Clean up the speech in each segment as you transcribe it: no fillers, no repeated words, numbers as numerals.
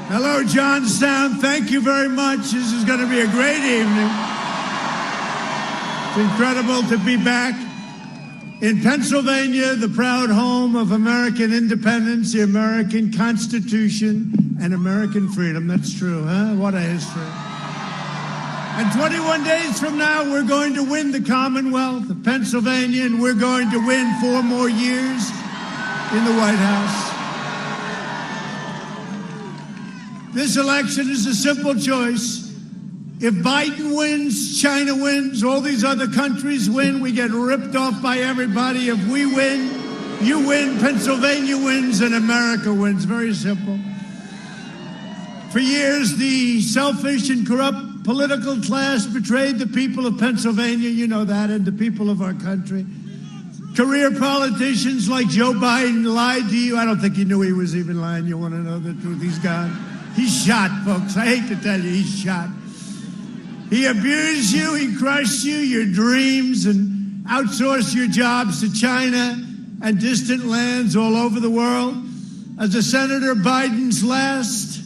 Hello, Johnstown. Thank you very much. This is going to be a great evening. It's incredible to be back in Pennsylvania, the proud home of American independence, the American Constitution, and American freedom. That's true, huh? What a history. And 21 days from now, we're going to win the Commonwealth of Pennsylvania, and we're going to win 4 more years in the White House. This election is a simple choice. If Biden wins, China wins, all these other countries win, we get ripped off by everybody. If we win, you win, Pennsylvania wins, and America wins. Very simple. For years, the selfish and corrupt political class betrayed the people of Pennsylvania, you know that, and the people of our country. Career politicians like Joe Biden lied to you. I don't think he knew he was even lying. You want to know the truth? He's gone. He's shot, folks. I hate to tell you, he's shot. He abused you, he crushed you, your dreams, and outsourced your jobs to China and distant lands all over the world. As a Senator, Biden's last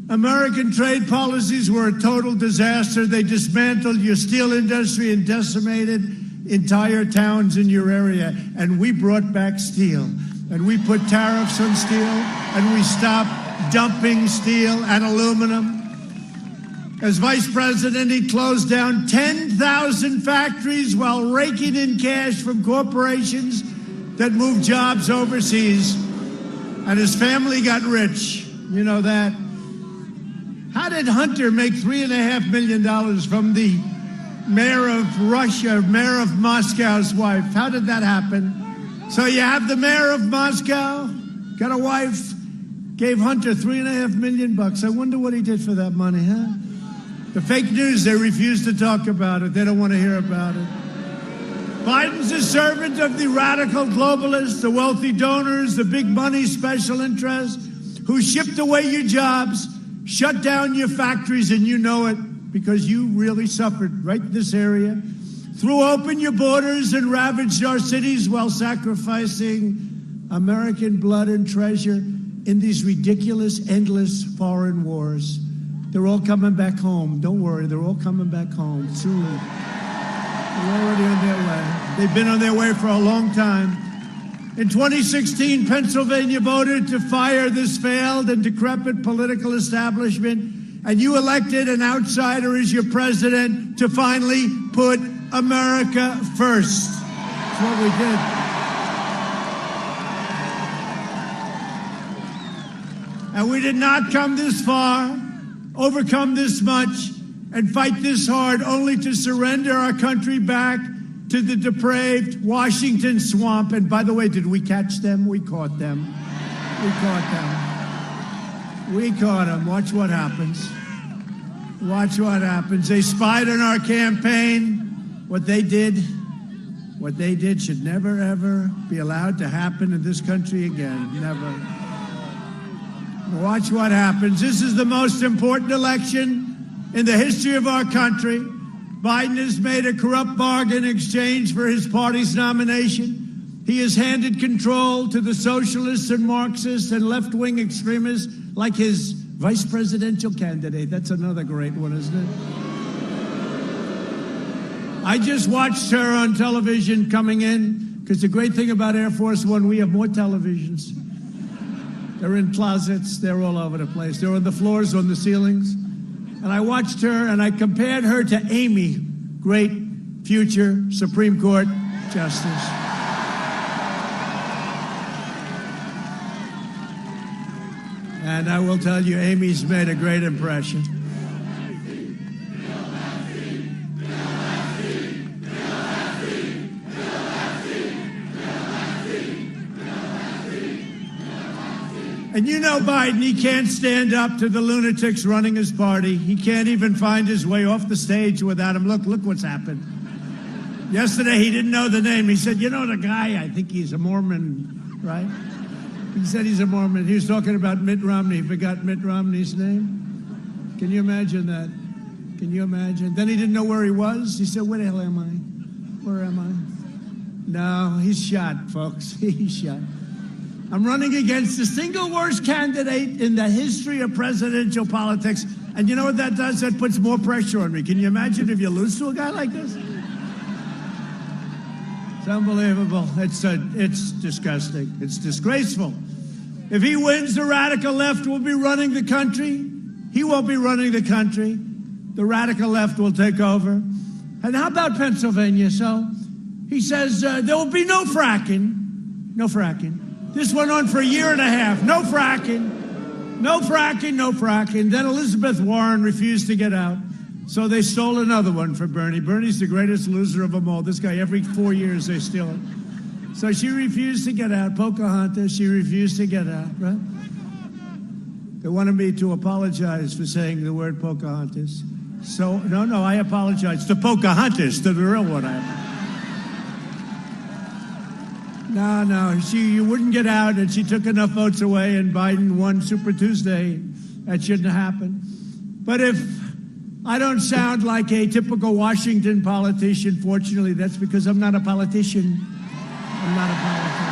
American trade policies were a total disaster. They dismantled your steel industry and decimated entire towns in your area. And we brought back steel. And we put tariffs on steel, and we stopped dumping steel and aluminum. As vice president, he closed down 10,000 factories while raking in cash from corporations that moved jobs overseas. And his family got rich. You know that. How did Hunter make $3.5 million from the mayor of Russia, mayor of Moscow's wife? How did that happen? So you have the mayor of Moscow, got a wife, gave Hunter $3.5 million. I wonder what he did for that money, huh? The fake news, they refuse to talk about it. They don't want to hear about it. Biden's a servant of the radical globalists, the wealthy donors, the big money special interests who shipped away your jobs, shut down your factories, and you know it because you really suffered right in this area, threw open your borders and ravaged our cities while sacrificing American blood and treasure in these ridiculous, endless foreign wars. They're all coming back home. Don't worry, they're all coming back home soon. They're already on their way. They've been on their way for a long time. In 2016, Pennsylvania voted to fire this failed and decrepit political establishment, and you elected an outsider as your president to finally put America first. That's what we did. And we did not come this far, overcome this much, and fight this hard only to surrender our country back to the depraved Washington swamp. And by the way, did we catch them? We caught them. We caught them. We caught them. Watch what happens. Watch what happens. They spied on our campaign. What they did should never, ever be allowed to happen in this country again. Never. Watch what happens. This is the most important election in the history of our country. Biden has made a corrupt bargain in exchange for his party's nomination. He has handed control to the socialists and Marxists and left-wing extremists like his vice presidential candidate. That's another great one, isn't it? I just watched her on television coming in, because the great thing about Air Force One, we have more televisions. They're in closets. They're all over the place. They're on the floors, on the ceilings. And I watched her, and I compared her to Amy, great future Supreme Court Justice. And I will tell you, Amy's made a great impression. And you know Biden, he can't stand up to the lunatics running his party. He can't even find his way off the stage without him. Look what's happened. Yesterday, he didn't know the name. He said, you know the guy, I think he's a Mormon, right? He said he's a Mormon. He was talking about Mitt Romney. He forgot Mitt Romney's name. Can you imagine that? Can you imagine? Then he didn't know where he was. He said, where the hell am I? Where am I? No, he's shot, folks. He's shot. I'm running against the single worst candidate in the history of presidential politics. And you know what that does? That puts more pressure on me. Can you imagine if you lose to a guy like this? It's unbelievable. It's disgusting. It's disgraceful. If he wins, the radical left will be running the country. He won't be running the country. The radical left will take over. And how about Pennsylvania? So he says there will be no fracking. No fracking. This went on for a year and a half. No fracking. No fracking, no fracking. Then Elizabeth Warren refused to get out. So they stole another one for Bernie. Bernie's the greatest loser of them all. This guy, every 4 years, they steal it. So she refused to get out. Pocahontas, she refused to get out, right? They wanted me to apologize for saying the word Pocahontas. So, no, I apologize to Pocahontas, to the real one. No, you wouldn't get out, and she took enough votes away, and Biden won Super Tuesday. That shouldn't happen. But if I don't sound like a typical Washington politician, fortunately, that's because I'm not a politician. I'm not a politician.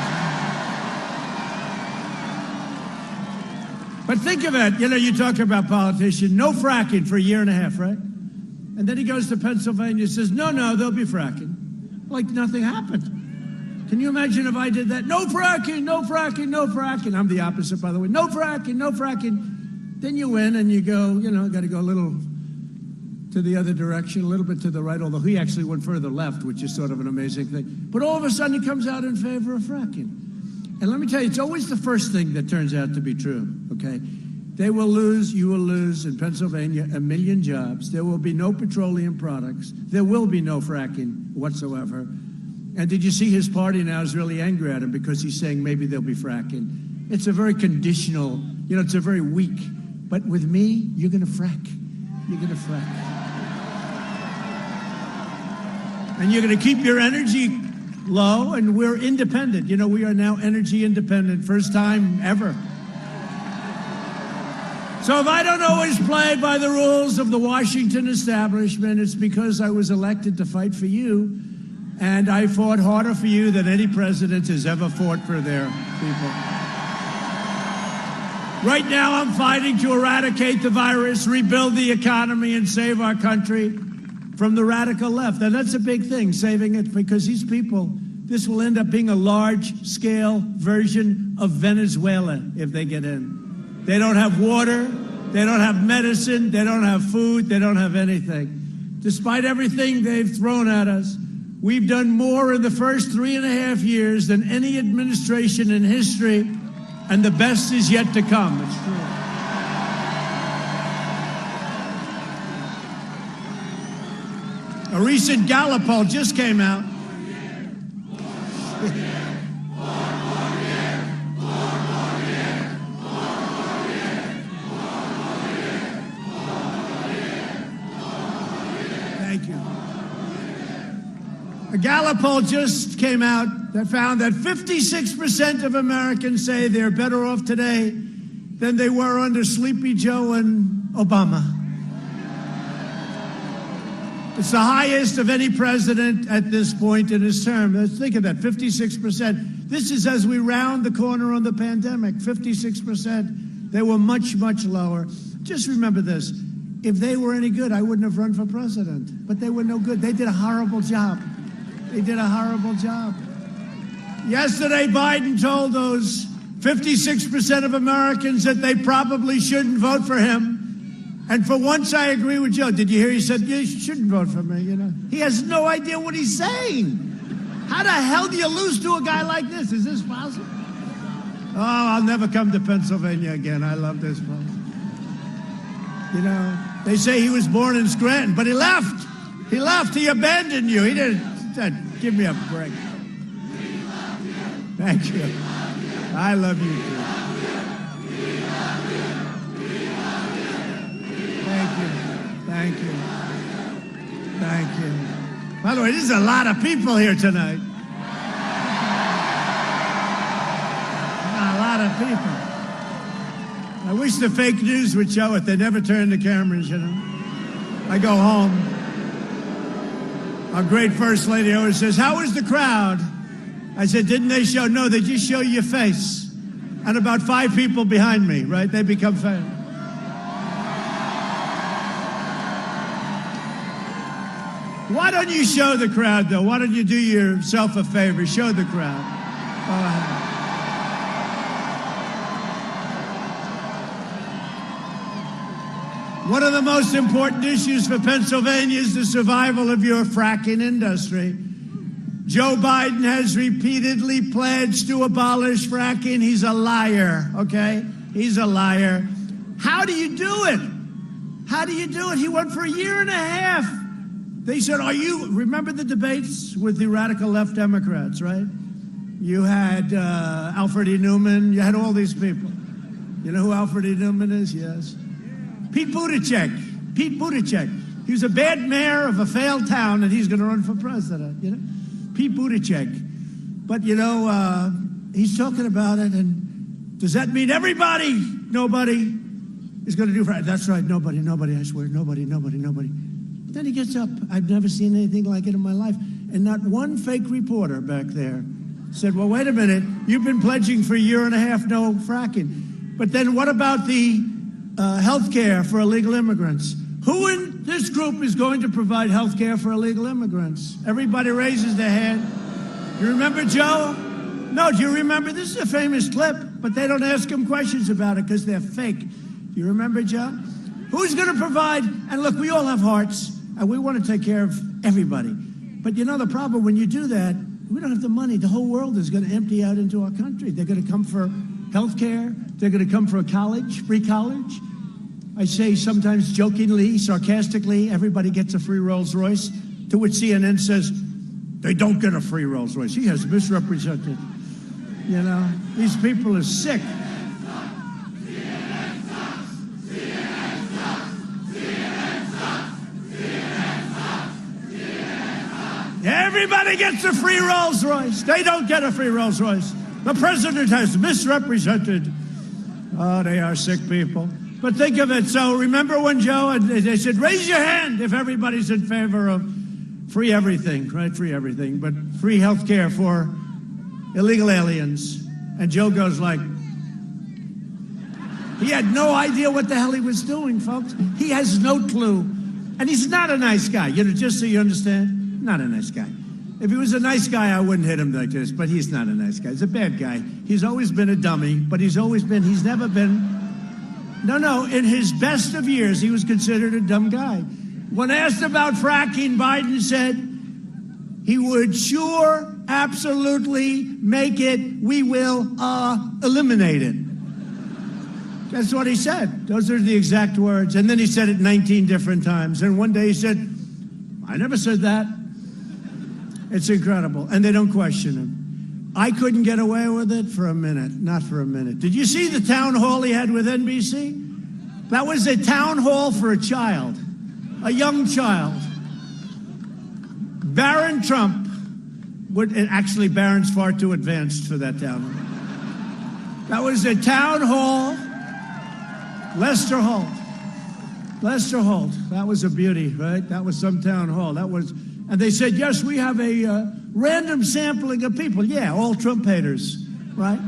But think of it, you talk about politician, no fracking for a year and a half, right? And then he goes to Pennsylvania and says, no, there'll be fracking. Like nothing happened. Can you imagine if I did that? No fracking, no fracking, no fracking. I'm the opposite, by the way. No fracking, no fracking. Then you win and you go, got to go a little to the other direction, a little bit to the right, although he actually went further left, which is sort of an amazing thing. But all of a sudden he comes out in favor of fracking. And let me tell you, it's always the first thing that turns out to be true, okay? They will lose, you will lose in Pennsylvania 1 million jobs. There will be no petroleum products. There will be no fracking whatsoever. And did you see his party now is really angry at him because he's saying maybe there'll be fracking. It's a very conditional, it's a very weak. But with me, you're going to frack. You're going to frack. And you're going to keep your energy low, and we're independent. We are now energy independent, first time ever. So if I don't always play by the rules of the Washington establishment, it's because I was elected to fight for you, and I fought harder for you than any president has ever fought for their people. Right now, I'm fighting to eradicate the virus, rebuild the economy, and save our country from the radical left. And that's a big thing, saving it, because these people, this will end up being a large-scale version of Venezuela if they get in. They don't have water, they don't have medicine, they don't have food, they don't have anything. Despite everything they've thrown at us, we've done more in the first 3.5 years than any administration in history, and the best is yet to come. It's true. A recent Gallup poll just came out. Thank you. A Gallup poll just came out that found that 56% of Americans say they're better off today than they were under Sleepy Joe and Obama. It's the highest of any president at this point in his term. Let's think of that, 56%. This is as we round the corner on the pandemic, 56%. They were much, much lower. Just remember this. If they were any good, I wouldn't have run for president. But they were no good. They did a horrible job. They did a horrible job. Yesterday, Biden told those 56% of Americans that they probably shouldn't vote for him. And for once, I agree with Joe. Did you hear he said, you shouldn't vote for me, He has no idea what he's saying. How the hell do you lose to a guy like this? Is this possible? Oh, I'll never come to Pennsylvania again. I love this place. They say he was born in Scranton, but he left. He left. He abandoned you. He didn't. Give me a break. Thank you. I love you too. Thank you. Thank you. By the way, there's a lot of people here tonight. A lot of people. I wish the fake news would show it. They never turn the cameras, I go home. Our great First Lady always says, how was the crowd? I said, didn't they show? No, they just show your face. and about 5 people behind me, right? They become famous. Why don't you show the crowd, though? Why don't you do yourself a favor? Show the crowd. One of the most important issues for Pennsylvania is the survival of your fracking industry. Joe Biden has repeatedly pledged to abolish fracking. He's a liar, okay? He's a liar. How do you do it? How do you do it? He won for a year and a half. They said, remember the debates with the radical left Democrats, right? You had Alfred E. Newman, you had all these people. You know who Alfred E. Newman is? Yes. Pete Buttigieg. Pete Buttigieg. He was a bad mayor of a failed town, and he's going to run for president, you know? Pete Buttigieg. But, you know, he's talking about it, and does that mean nobody is going to do fracking? That's right, nobody, I swear, nobody. Then he gets up. I've never seen anything like it in my life. And not one fake reporter back there said, well, wait a minute, you've been pledging for a year and a half no fracking. But then what about the health care for illegal immigrants? Who in this group is going to provide health care for illegal immigrants? Everybody raises their hand. You remember Joe? No, do you remember? This is a famous clip, but they don't ask him questions about it because they're fake. You remember Joe? Who's going to provide? And look, we all have hearts, and we want to take care of everybody. But you know the problem, when you do that, we don't have the money. The whole world is going to empty out into our country. They're going to come for health care. They're going to come for a college, free college. I say sometimes jokingly, sarcastically, everybody gets a free Rolls Royce, to which CNN says, they don't get a free Rolls Royce. He has misrepresented. You know, these people are sick. Everybody gets a free Rolls Royce. They don't get a free Rolls Royce. The president has misrepresented. Oh, they are sick people. But think of it. So remember when Joe, they said, raise your hand if everybody's in favor of free everything, right? Free everything, but free health care for illegal aliens. And Joe goes like, he had no idea what the hell he was doing, folks. He has no clue. And he's not a nice guy, you know, just so you understand. Not a nice guy. If he was a nice guy, I wouldn't hit him like this, but he's not a nice guy. He's a bad guy. He's always been a dummy, but he's never been, no, in his best of years, he was considered a dumb guy. When asked about fracking, Biden said he would sure, absolutely make it, we will eliminate it. That's what he said. Those are the exact words. And then he said it 19 different times. And one day he said, I never said that. It's incredible. And they don't question him. I couldn't get away with it for a minute. Not for a minute. Did you see the town hall he had with NBC? That was a town hall for a child. A young child. Barron Trump. Actually, Barron's far too advanced for that town hall. That was a town hall. Lester Holt. Lester Holt. That was a beauty, right? That was some town hall. That was... And they said, yes, we have a random sampling of people. Yeah, all Trump haters, right?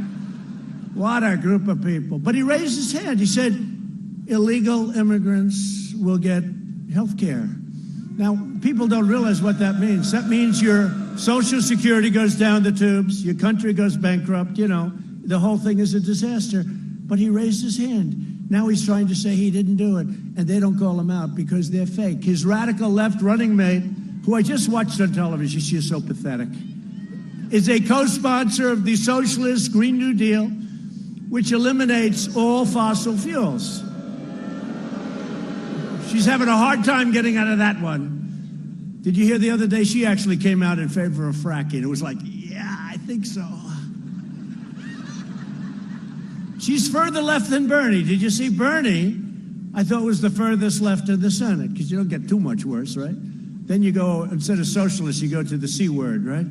What a group of people. But he raised his hand. He said, illegal immigrants will get health care. Now, people don't realize what that means. That means your Social Security goes down the tubes, your country goes bankrupt, you know, the whole thing is a disaster. But he raised his hand. Now he's trying to say he didn't do it, and they don't call him out because they're fake. His radical left running mate, who I just watched on television, she is so pathetic, is a co-sponsor of the socialist Green New Deal, which eliminates all fossil fuels. She's having a hard time getting out of that one. Did you hear the other day she actually came out in favor of fracking? It was like, yeah, I think so. She's further left than Bernie. Did you see Bernie? I thought was the furthest left in the Senate, because you don't get too much worse, right? Then you go, instead of socialist, you go to the C word, right?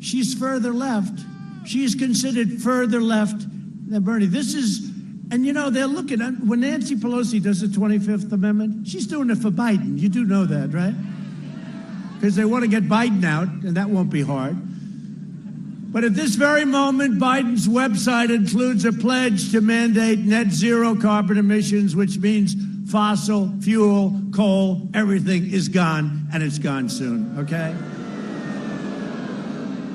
She's further left. She's considered further left than Bernie. This is, and you know, they're looking at, when Nancy Pelosi does the 25th Amendment, she's doing it for Biden. You do know that, right? Because they want to get Biden out, and that won't be hard. But at this very moment, Biden's website includes a pledge to mandate net zero carbon emissions, which means fossil fuel, coal, everything is gone, and it's gone soon, okay?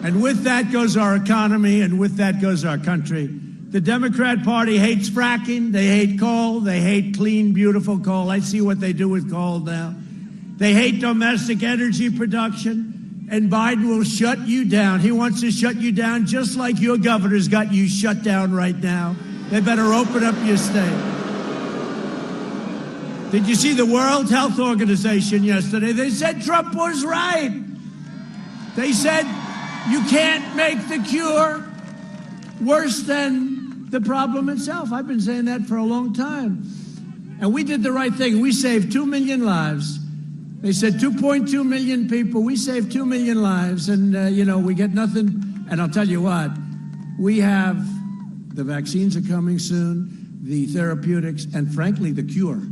And with that goes our economy, and with that goes our country. The Democrat Party hates fracking, they hate coal, they hate clean, beautiful coal. I see what they do with coal now. They hate domestic energy production. And Biden will shut you down. He wants to shut you down just like your governor's got you shut down right now. They better open up your state. Did you see the World Health Organization yesterday? They said Trump was right. They said you can't make the cure worse than the problem itself. I've been saying that for a long time. And we did the right thing. We saved 2 million lives. They said 2.2 million people. We saved 2 million lives, and, we get nothing. And I'll tell you what, we have the vaccines are coming soon, the therapeutics, and frankly, the cure.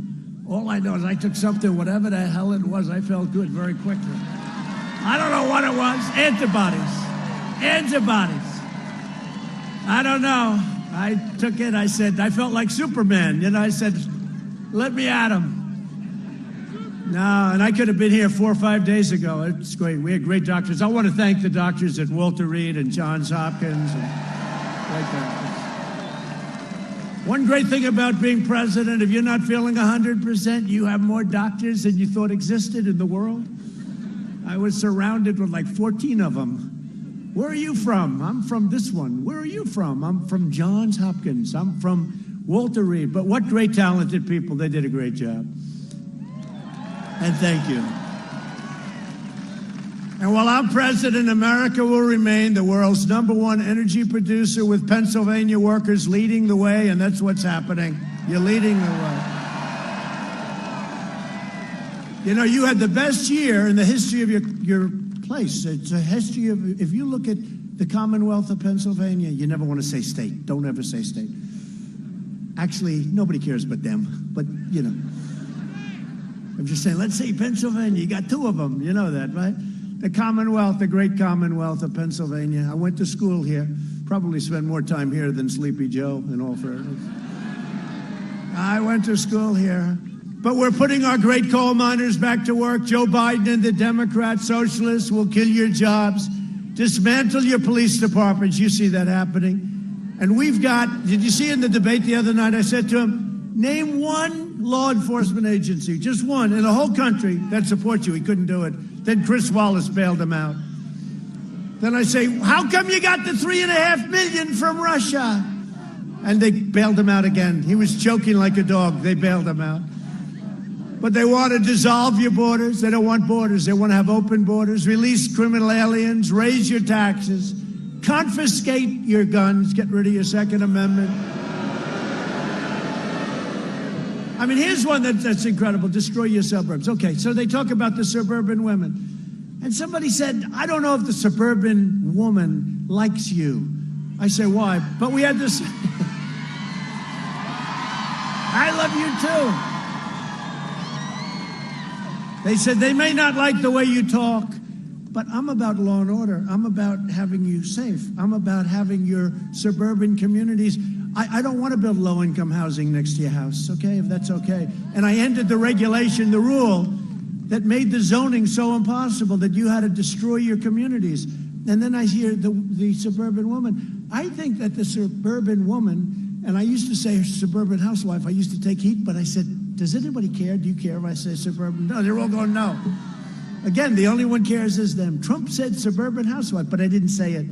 All I know is I took something, whatever the hell it was, I felt good very quickly. I don't know what it was. Antibodies. I don't know. I took it. I said, I felt like Superman. I said, let me at him. No, and I could have been here 4 or 5 days ago. It's great. We had great doctors. I want to thank the doctors at Walter Reed and Johns Hopkins. Great doctors. One great thing about being president, if you're not feeling 100%, you have more doctors than you thought existed in the world. I was surrounded with like 14 of them. Where are you from? I'm from this one. Where are you from? I'm from Johns Hopkins. I'm from Walter Reed. But what great talented people. They did a great job. And thank you. And while I'm president, America will remain the world's #1 energy producer, with Pennsylvania workers leading the way, and that's what's happening. You're leading the way. You had the best year in the history of your place. It's a history of, if you look at the Commonwealth of Pennsylvania, you never want to say state. Don't ever say state. Actually, nobody cares but them, but I'm just saying, let's say Pennsylvania. You got 2 of them. You know that, right? The Commonwealth, the great Commonwealth of Pennsylvania. I went to school here. Probably spent more time here than Sleepy Joe, in all fairness. I went to school here. But we're putting our great coal miners back to work. Joe Biden and the Democrat socialists will kill your jobs, dismantle your police departments. You see that happening. And we've got, did you see in the debate the other night, I said to him, name one law enforcement agency, just one, in the whole country that supports you. He couldn't do it. Then Chris Wallace bailed him out. Then I say, how come you got the 3.5 million from Russia? And they bailed him out again. He was choking like a dog. They bailed him out. But they want to dissolve your borders. They don't want borders. They want to have open borders, release criminal aliens, raise your taxes, confiscate your guns, get rid of your Second Amendment. I mean, here's one that's incredible. Destroy your suburbs. Okay, so they talk about the suburban women. And somebody said, I don't know if the suburban woman likes you. I say, why? But we had this. I love you too. They said they may not like the way you talk, but I'm about law and order. I'm about having you safe. I'm about having your suburban communities. I don't want to build low-income housing next to your house, okay, if that's okay. And I ended the regulation, the rule that made the zoning so impossible that you had to destroy your communities. And then I hear the suburban woman. I think that the suburban woman, and I used to say suburban housewife, I used to take heat, but I said, does anybody care? Do you care if I say suburban? No, they're all going, no. Again, the only one cares is them. Trump said suburban housewife, but I didn't say it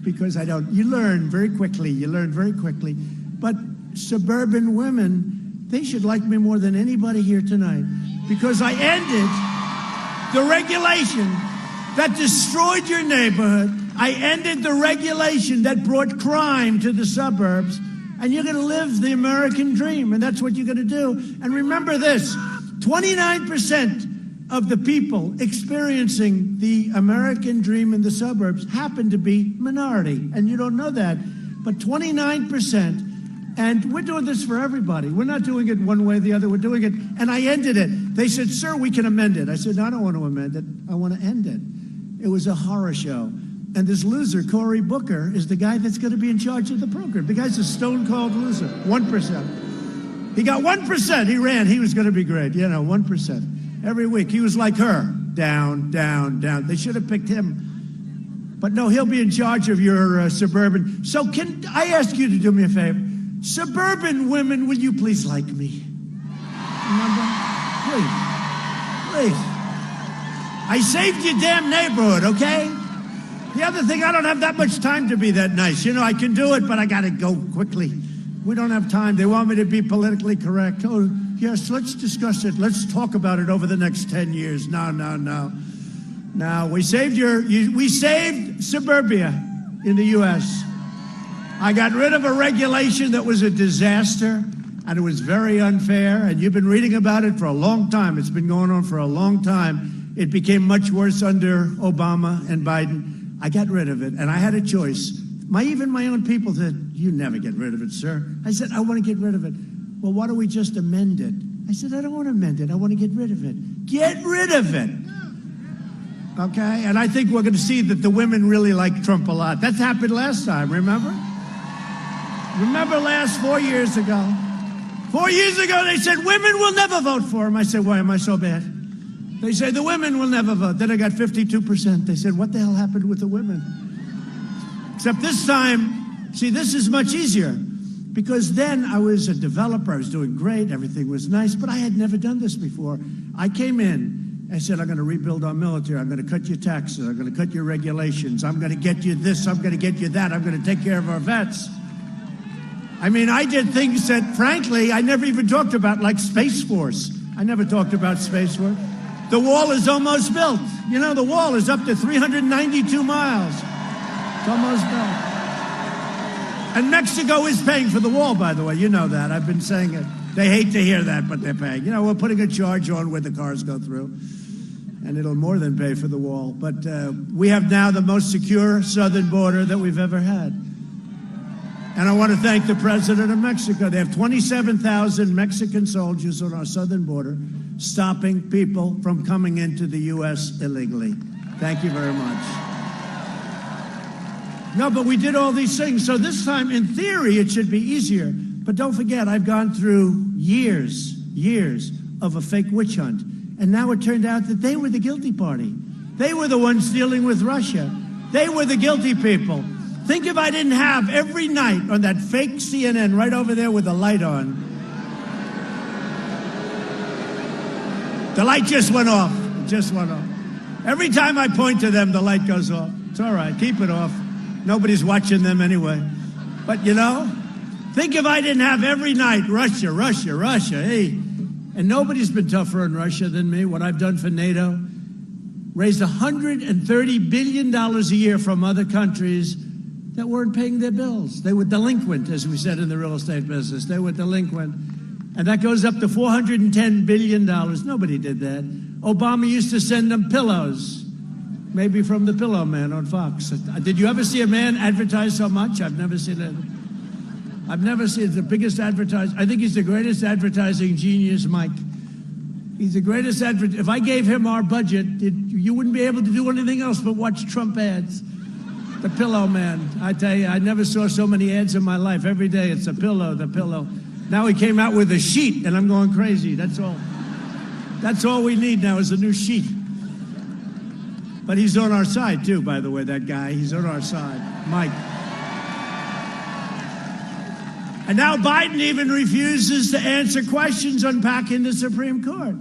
because I don't. You learn very quickly. But suburban women, they should like me more than anybody here tonight because I ended the regulation that destroyed your neighborhood. I ended the regulation that brought crime to the suburbs, and you're going to live the American dream, and that's what you're going to do. And remember this, 29% of the people experiencing the American dream in the suburbs happen to be minority, and you don't know that, but 29%, and we're doing this for everybody. We're not doing it one way or the other, we're doing it, and I ended it. They said, sir, we can amend it. I said, no, I don't want to amend it, I want to end it. It was a horror show. And this loser, Cory Booker, is the guy that's going to be in charge of the program. The guy's a stone-cold loser, 1%. He got 1%. He ran. He was going to be great. 1%. Every week. He was like her. Down, down, down. They should have picked him. But no, he'll be in charge of your suburban. So can I ask you to do me a favor? Suburban women, will you please like me? Remember? Please. I saved your damn neighborhood, okay? The other thing, I don't have that much time to be that nice. I can do it, but I got to go quickly. We don't have time. They want me to be politically correct. Oh, yes, let's discuss it. Let's talk about it over the next 10 years. No. No, we saved suburbia in the U.S. I got rid of a regulation that was a disaster, and it was very unfair, and you've been reading about it for a long time. It's been going on for a long time. It became much worse under Obama and Biden. I got rid of it, and I had a choice. Even my own people said, you never get rid of it, sir. I said, I want to get rid of it. Well, why don't we just amend it? I said, I don't want to amend it. I want to get rid of it. Get rid of it. Okay? And I think we're going to see that the women really like Trump a lot. That happened last time, remember? Remember 4 years ago? 4 years ago, they said, women will never vote for him. I said, why am I so bad? They say the women will never vote. Then I got 52%. They said, what the hell happened with the women? Except this time, see, this is much easier. Because then I was a developer. I was doing great. Everything was nice. But I had never done this before. I came in. I said, I'm going to rebuild our military. I'm going to cut your taxes. I'm going to cut your regulations. I'm going to get you this. I'm going to get you that. I'm going to take care of our vets. I did things that, frankly, I never even talked about, like Space Force. I never talked about Space Force. The wall is almost built. The wall is up to 392 miles. It's almost built. And Mexico is paying for the wall, by the way. You know that. I've been saying it. They hate to hear that, but they're paying. We're putting a charge on where the cars go through. And it'll more than pay for the wall. But we have now the most secure southern border that we've ever had. And I want to thank the president of Mexico. They have 27,000 Mexican soldiers on our southern border stopping people from coming into the U.S. illegally. Thank you very much. No, but we did all these things. So this time, in theory, it should be easier. But don't forget, I've gone through years of a fake witch hunt. And now it turned out that they were the guilty party. They were the ones dealing with Russia. They were the guilty people. Think if I didn't have every night on that fake CNN right over there with the light on. The light just went off. It just went off. Every time I point to them, the light goes off. It's all right. Keep it off. Nobody's watching them anyway. But, think if I didn't have every night Russia, hey. And nobody's been tougher on Russia than me. What I've done for NATO. Raised $130 billion a year from other countries that weren't paying their bills. They were delinquent, as we said in the real estate business. They were delinquent. And that goes up to $410 billion. Nobody did that. Obama used to send them pillows, maybe from the Pillow Man on Fox. Did you ever see a man advertise so much? I've never seen it. I've never seen the biggest advertiser. I think he's the greatest advertising genius, Mike. He's the greatest advertiser. If I gave him our budget, you wouldn't be able to do anything else but watch Trump ads. The Pillow Man. I tell you, I never saw so many ads in my life. Every day it's the pillow. Now he came out with a sheet, and I'm going crazy. That's all. That's all we need now is a new sheet. But he's on our side, too, by the way, that guy. He's on our side. Mike. And now Biden even refuses to answer questions unpacking the Supreme Court.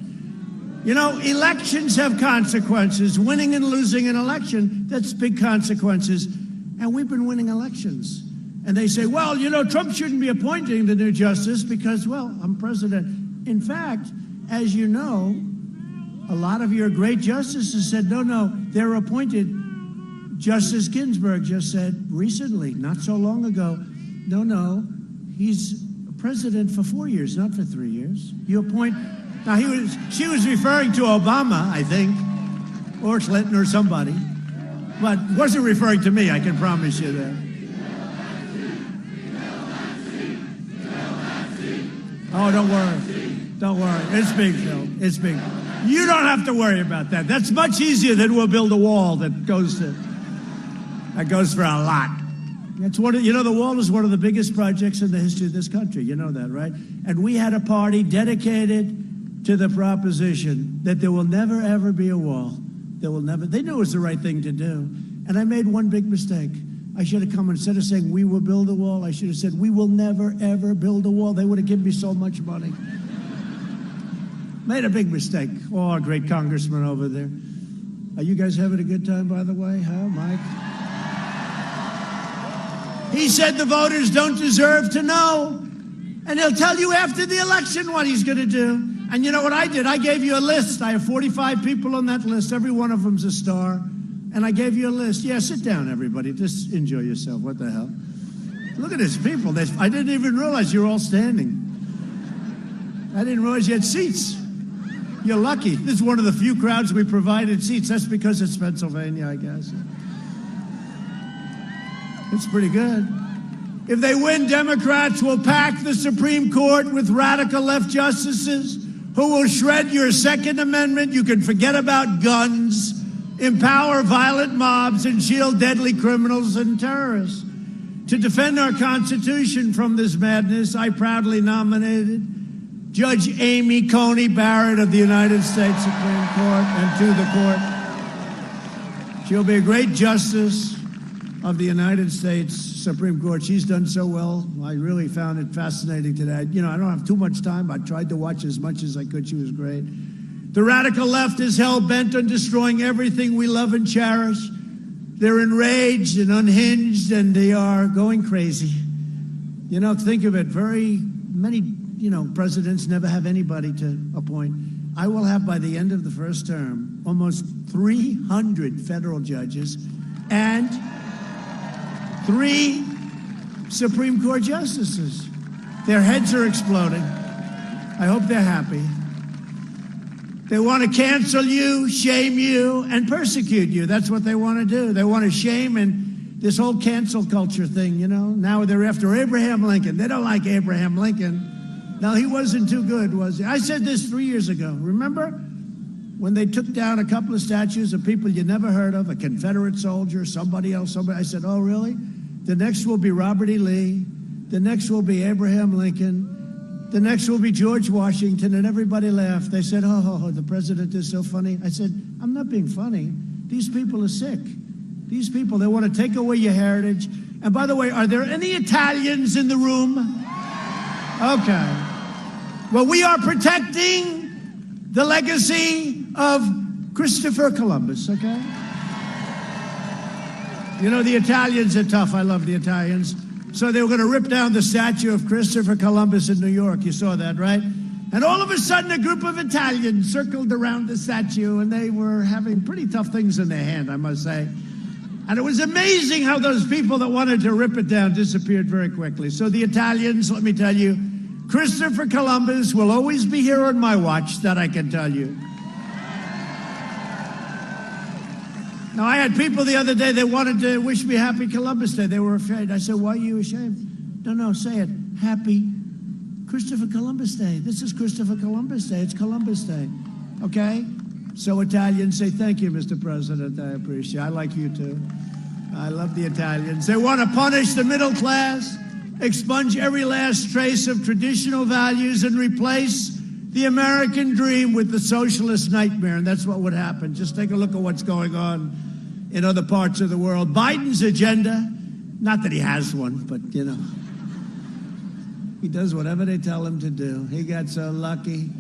Elections have consequences. Winning and losing an election, that's big consequences. And we've been winning elections. And they say, well, Trump shouldn't be appointing the new justice because, well, I'm president. In fact, as you know, a lot of your great justices said, no, they're appointed. Justice Ginsburg just said recently, not so long ago, no, he's president for 4 years, not for 3 years. You appoint. Now, she was referring to Obama, I think, or Clinton or somebody, but wasn't referring to me, I can promise you that. Oh, don't worry. It's big, Phil. It's big. You don't have to worry about that. That's much easier than we'll build a wall that goes to. That goes for a lot. It's one of, you know, the wall is one of the biggest projects in the history of this country. You know that, right? And we had a party dedicated to the proposition that there will never, ever be a wall. There will never. They knew it was the right thing to do. And I made one big mistake. I should have come, instead of saying we will build a wall, I should have said we will never, ever build a wall. They would have given me so much money. Made a big mistake. Oh, great congressman over there. Are you guys having a good time, by the way? Huh, Mike? He said the voters don't deserve to know. And he'll tell you after the election what he's going to do. And you know what I did? I gave you a list. I have 45 people on that list. Every one of them's a star. And I gave you a list. Yeah, sit down, everybody. Just enjoy yourself. What the hell? Look at these people. I didn't even realize you were all standing. I didn't realize you had seats. You're lucky. This is one of the few crowds we provided seats. That's because it's Pennsylvania, I guess. It's pretty good. If they win, Democrats will pack the Supreme Court with radical left justices who will shred your Second Amendment. You can forget about guns, empower violent mobs, and shield deadly criminals and terrorists. To defend our Constitution from this madness, I proudly nominated Judge Amy Coney Barrett of the United States Supreme Court and to the court. She'll be a great justice of the United States Supreme Court. She's done so well. I really found it fascinating today. You know, I don't have too much time. I tried to watch as much as I could. She was great. The radical left is hell-bent on destroying everything we love and cherish. They're enraged and unhinged, and they are going crazy. You know, think of it. Very many, presidents never have anybody to appoint. I will have, by the end of the first term, almost 300 federal judges and 3 Supreme Court justices. Their heads are exploding. I hope they're happy. They want to cancel you, shame you, and persecute you. That's what they want to do. They want to shame, and this whole cancel culture thing, now they're after Abraham Lincoln. They don't like Abraham Lincoln. No, he wasn't too good, was he? I said this 3 years ago. Remember when they took down a couple of statues of people you never heard of, a Confederate soldier, somebody else, somebody? I said, oh, really? The next will be Robert E. Lee. The next will be Abraham Lincoln. The next will be George Washington, and everybody laughed. They said, oh, the president is so funny. I said, I'm not being funny. These people are sick. These people, they want to take away your heritage. And by the way, are there any Italians in the room? Okay. Well, we are protecting the legacy of Christopher Columbus, okay? You know, the Italians are tough. I love the Italians. So they were going to rip down the statue of Christopher Columbus in New York. You saw that, right? And all of a sudden, a group of Italians circled around the statue, and they were having pretty tough things in their hand, I must say. And it was amazing how those people that wanted to rip it down disappeared very quickly. So the Italians, let me tell you, Christopher Columbus will always be here on my watch, that I can tell you. Now, I had people the other day that wanted to wish me Happy Columbus Day. They were afraid. I said, why are you ashamed? No, say it. Happy Christopher Columbus Day. This is Christopher Columbus Day. It's Columbus Day. Okay? So Italians say, thank you, Mr. President. I appreciate it. I like you, too. I love the Italians. They want to punish the middle class, expunge every last trace of traditional values, and replace the American dream with the socialist nightmare. And that's what would happen. Just take a look at what's going on in other parts of the world. Biden's agenda, not that he has one, but, he does whatever they tell him to do. He got so lucky.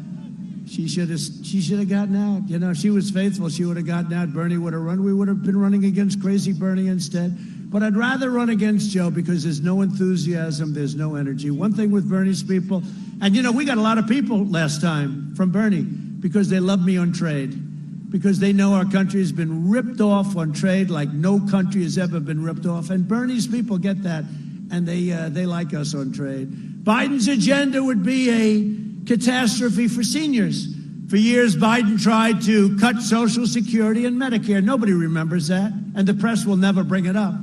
She should have gotten out. She was faithful. She would have gotten out. Bernie would have run. We would have been running against crazy Bernie instead. But I'd rather run against Joe because there's no enthusiasm. There's no energy. One thing with Bernie's people, and we got a lot of people last time from Bernie because they love me on trade. Because they know our country has been ripped off on trade like no country has ever been ripped off. And Bernie's people get that, and they like us on trade. Biden's agenda would be a catastrophe for seniors. For years, Biden tried to cut Social Security and Medicare. Nobody remembers that, and the press will never bring it up.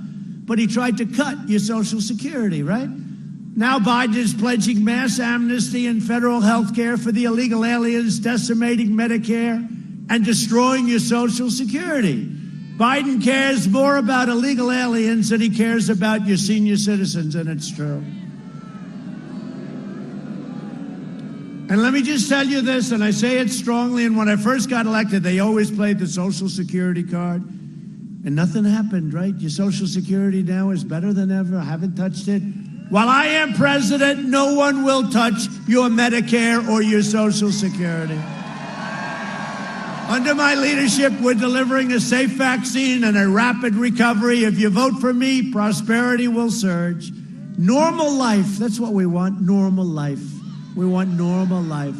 But he tried to cut your Social Security, right? Now Biden is pledging mass amnesty and federal health care for the illegal aliens, decimating Medicare, and destroying your Social Security. Biden cares more about illegal aliens than he cares about your senior citizens, and it's true. And let me just tell you this, and I say it strongly, and when I first got elected, they always played the Social Security card, and nothing happened, right? Your Social Security now is better than ever. I haven't touched it. While I am president, no one will touch your Medicare or your Social Security. Under my leadership, we're delivering a safe vaccine and a rapid recovery. If you vote for me, prosperity will surge. Normal life, that's what we want, normal life. We want normal life.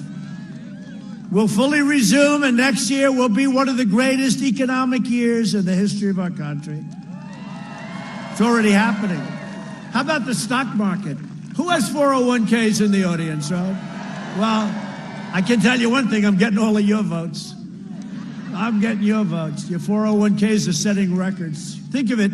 We'll fully resume, and next year will be one of the greatest economic years in the history of our country. It's already happening. How about the stock market? Who has 401ks in the audience, right? Well, I can tell you one thing, I'm getting all of your votes. I'm getting your votes. Your 401ks are setting records. Think of it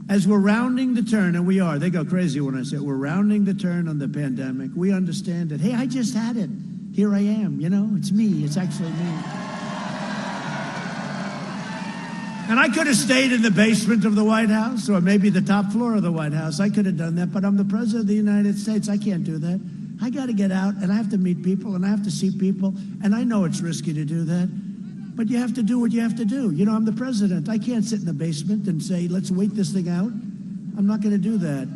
as we're rounding the turn, and we are. They go crazy when I say it. We're rounding the turn on the pandemic. We understand it. Hey, I just had it. Here I am. You know, it's me. It's actually me. And I could have stayed in the basement of the White House or maybe the top floor of the White House. I could have done that, but I'm the president of the United States. I can't do that. I got to get out, and I have to meet people, and I have to see people, and I know it's risky to do that. But you have to do what you have to do. You know, I'm the president. I can't sit in the basement and say, let's wait this thing out. I'm not going to do that.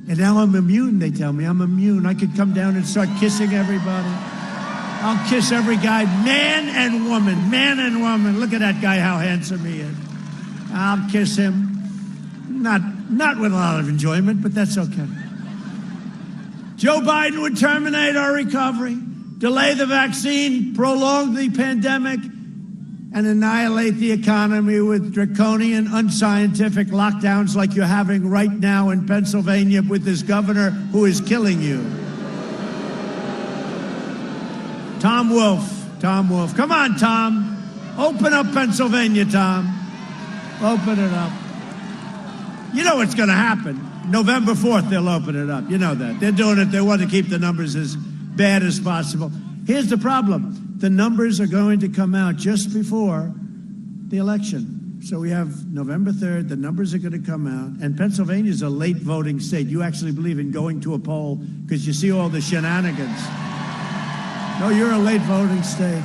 And now I'm immune, they tell me. I'm immune. I could come down and start kissing everybody. I'll kiss every guy, man and woman, man and woman. Look at that guy, how handsome he is. I'll kiss him. Not with a lot of enjoyment, but that's okay. Joe Biden would terminate our recovery, delay the vaccine, prolong the pandemic, and annihilate the economy with draconian, unscientific lockdowns like you're having right now in Pennsylvania with this governor who is killing you. Tom Wolf. Come on, Tom. Open up Pennsylvania, Tom. Open it up. You know what's going to happen. November 4th, they'll open it up. You know that. They're doing it. They want to keep the numbers as bad as possible. Here's the problem. The numbers are going to come out just before the election. So we have November 3rd, the numbers are going to come out, and Pennsylvania's a late voting state. You actually believe in going to a poll because you see all the shenanigans. No, you're a late voting state.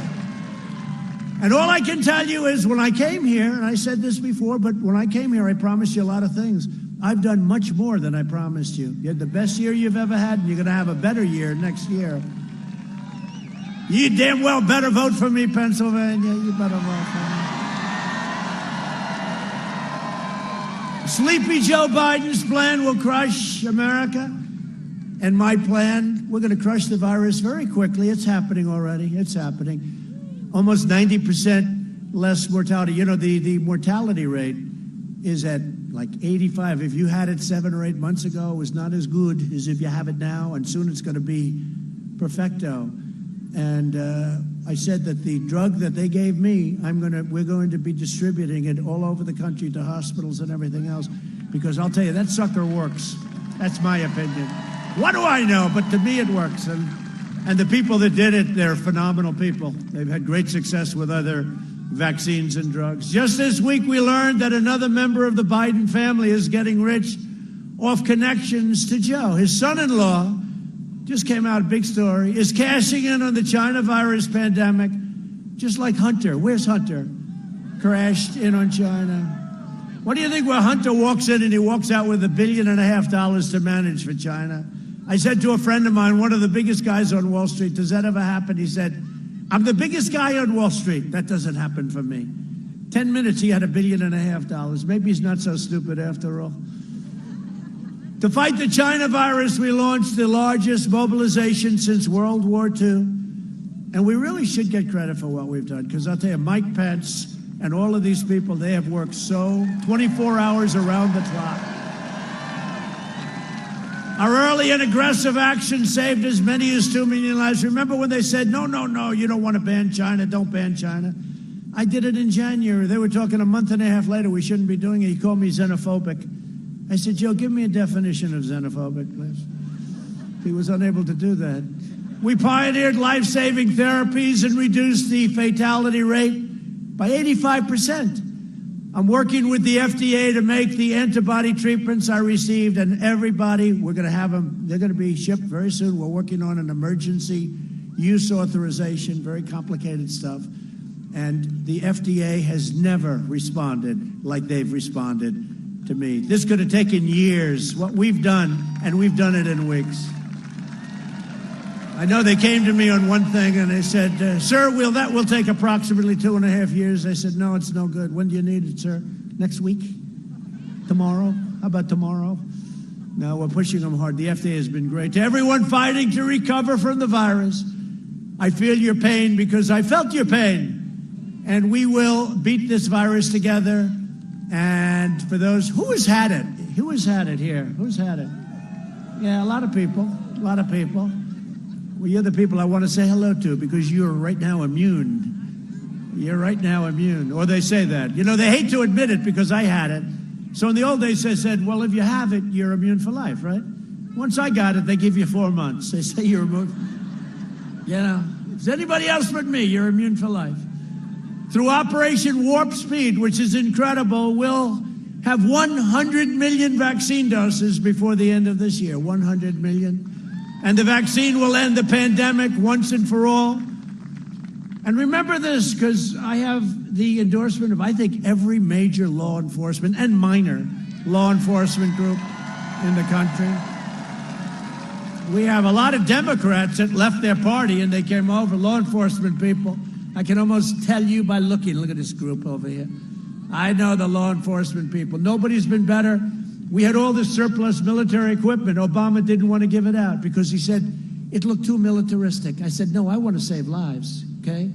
And all I can tell you is when I came here, and I said this before, but when I came here, I promised you a lot of things. I've done much more than I promised you. You had the best year you've ever had, and you're going to have a better year next year. You damn well better vote for me, Pennsylvania. You better vote for me. Sleepy Joe Biden's plan will crush America. And my plan, we're going to crush the virus very quickly. It's happening already. It's happening. Almost 90% less mortality. You know, the mortality rate is at like 85. If you had it 7 or 8 months ago, it was not as good as if you have it now. And soon it's going to be perfecto. And I said that the drug that they gave me, we're going to be distributing it all over the country to hospitals and everything else, because I'll tell you, that sucker works. That's my opinion. What do I know? But to me, it works. And the people that did it, they're phenomenal people. They've had great success with other vaccines and drugs. Just this week, we learned that another member of the Biden family is getting rich off connections to Joe. His son-in-law, just came out, a big story, is cashing in on the China virus pandemic, just like Hunter. Where's Hunter? Crashed in on China. What do you think where Hunter walks in and he walks out with $1.5 billion to manage for China? I said to a friend of mine, one of the biggest guys on Wall Street, does that ever happen? He said, I'm the biggest guy on Wall Street. That doesn't happen for me. 10 minutes, he had $1.5 billion. Maybe he's not so stupid after all. To fight the China virus, we launched the largest mobilization since World War II. And we really should get credit for what we've done, because I'll tell you, Mike Pence and all of these people, they have worked so 24 hours around the clock. Our early and aggressive action saved as many as 2 million lives. Remember when they said, no, you don't want to ban China, don't ban China. I did it in January. They were talking a month and a half later, we shouldn't be doing it. He called me xenophobic. I said, Joe, give me a definition of xenophobic, please. He was unable to do that. We pioneered life-saving therapies and reduced the fatality rate by 85%. I'm working with the FDA to make the antibody treatments I received, and everybody, we're going to have them, they're going to be shipped very soon. We're working on an emergency use authorization, very complicated stuff. And the FDA has never responded like they've responded to me. This could have taken years, what we've done, and we've done it in weeks. I know they came to me on one thing and they said, sir, that will take approximately 2.5 years. I said, no, it's no good. When do you need it, sir? Next week? Tomorrow? How about tomorrow? No, we're pushing them hard. The FDA has been great. To everyone fighting to recover from the virus, I feel your pain because I felt your pain. And we will beat this virus together. And for those, who has had it? Who has had it here? Who's had it? Yeah, a lot of people. Well, you're the people I want to say hello to because you're right now immune. You're right now immune. Or they say that. You know, they hate to admit it because I had it. So in the old days, they said, well, if you have it, you're immune for life, right? Once I got it, they give you 4 months. They say you're immune. You know, if there's anybody else but me, you're immune for life. Through Operation Warp Speed, which is incredible, we'll have 100 million vaccine doses before the end of this year. 100 million. And the vaccine will end the pandemic once and for all. And remember this, because I have the endorsement of, I think, every major law enforcement and minor law enforcement group in the country. We have a lot of Democrats that left their party and they came over, law enforcement people. I can almost tell you by looking. Look at this group over here. I know the law enforcement people. Nobody's been better. We had all this surplus military equipment. Obama didn't want to give it out because he said it looked too militaristic. I said, no, I want to save lives, okay?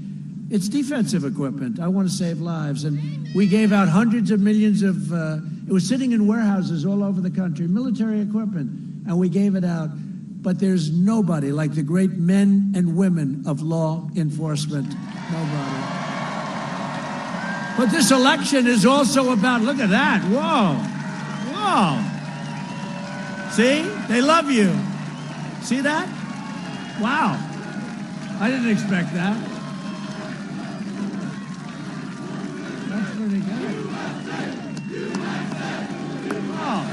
It's defensive equipment. I want to save lives. And we gave out hundreds of millions of, it was sitting in warehouses all over the country, military equipment, and we gave it out. But there's nobody like the great men and women of law enforcement. Nobody. But this election is also about, look at that, whoa. Oh, see? They love you. See that? Wow. I didn't expect that. That's pretty good. Oh.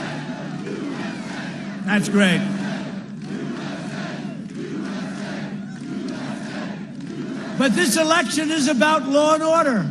That's great. But this election is about law and order.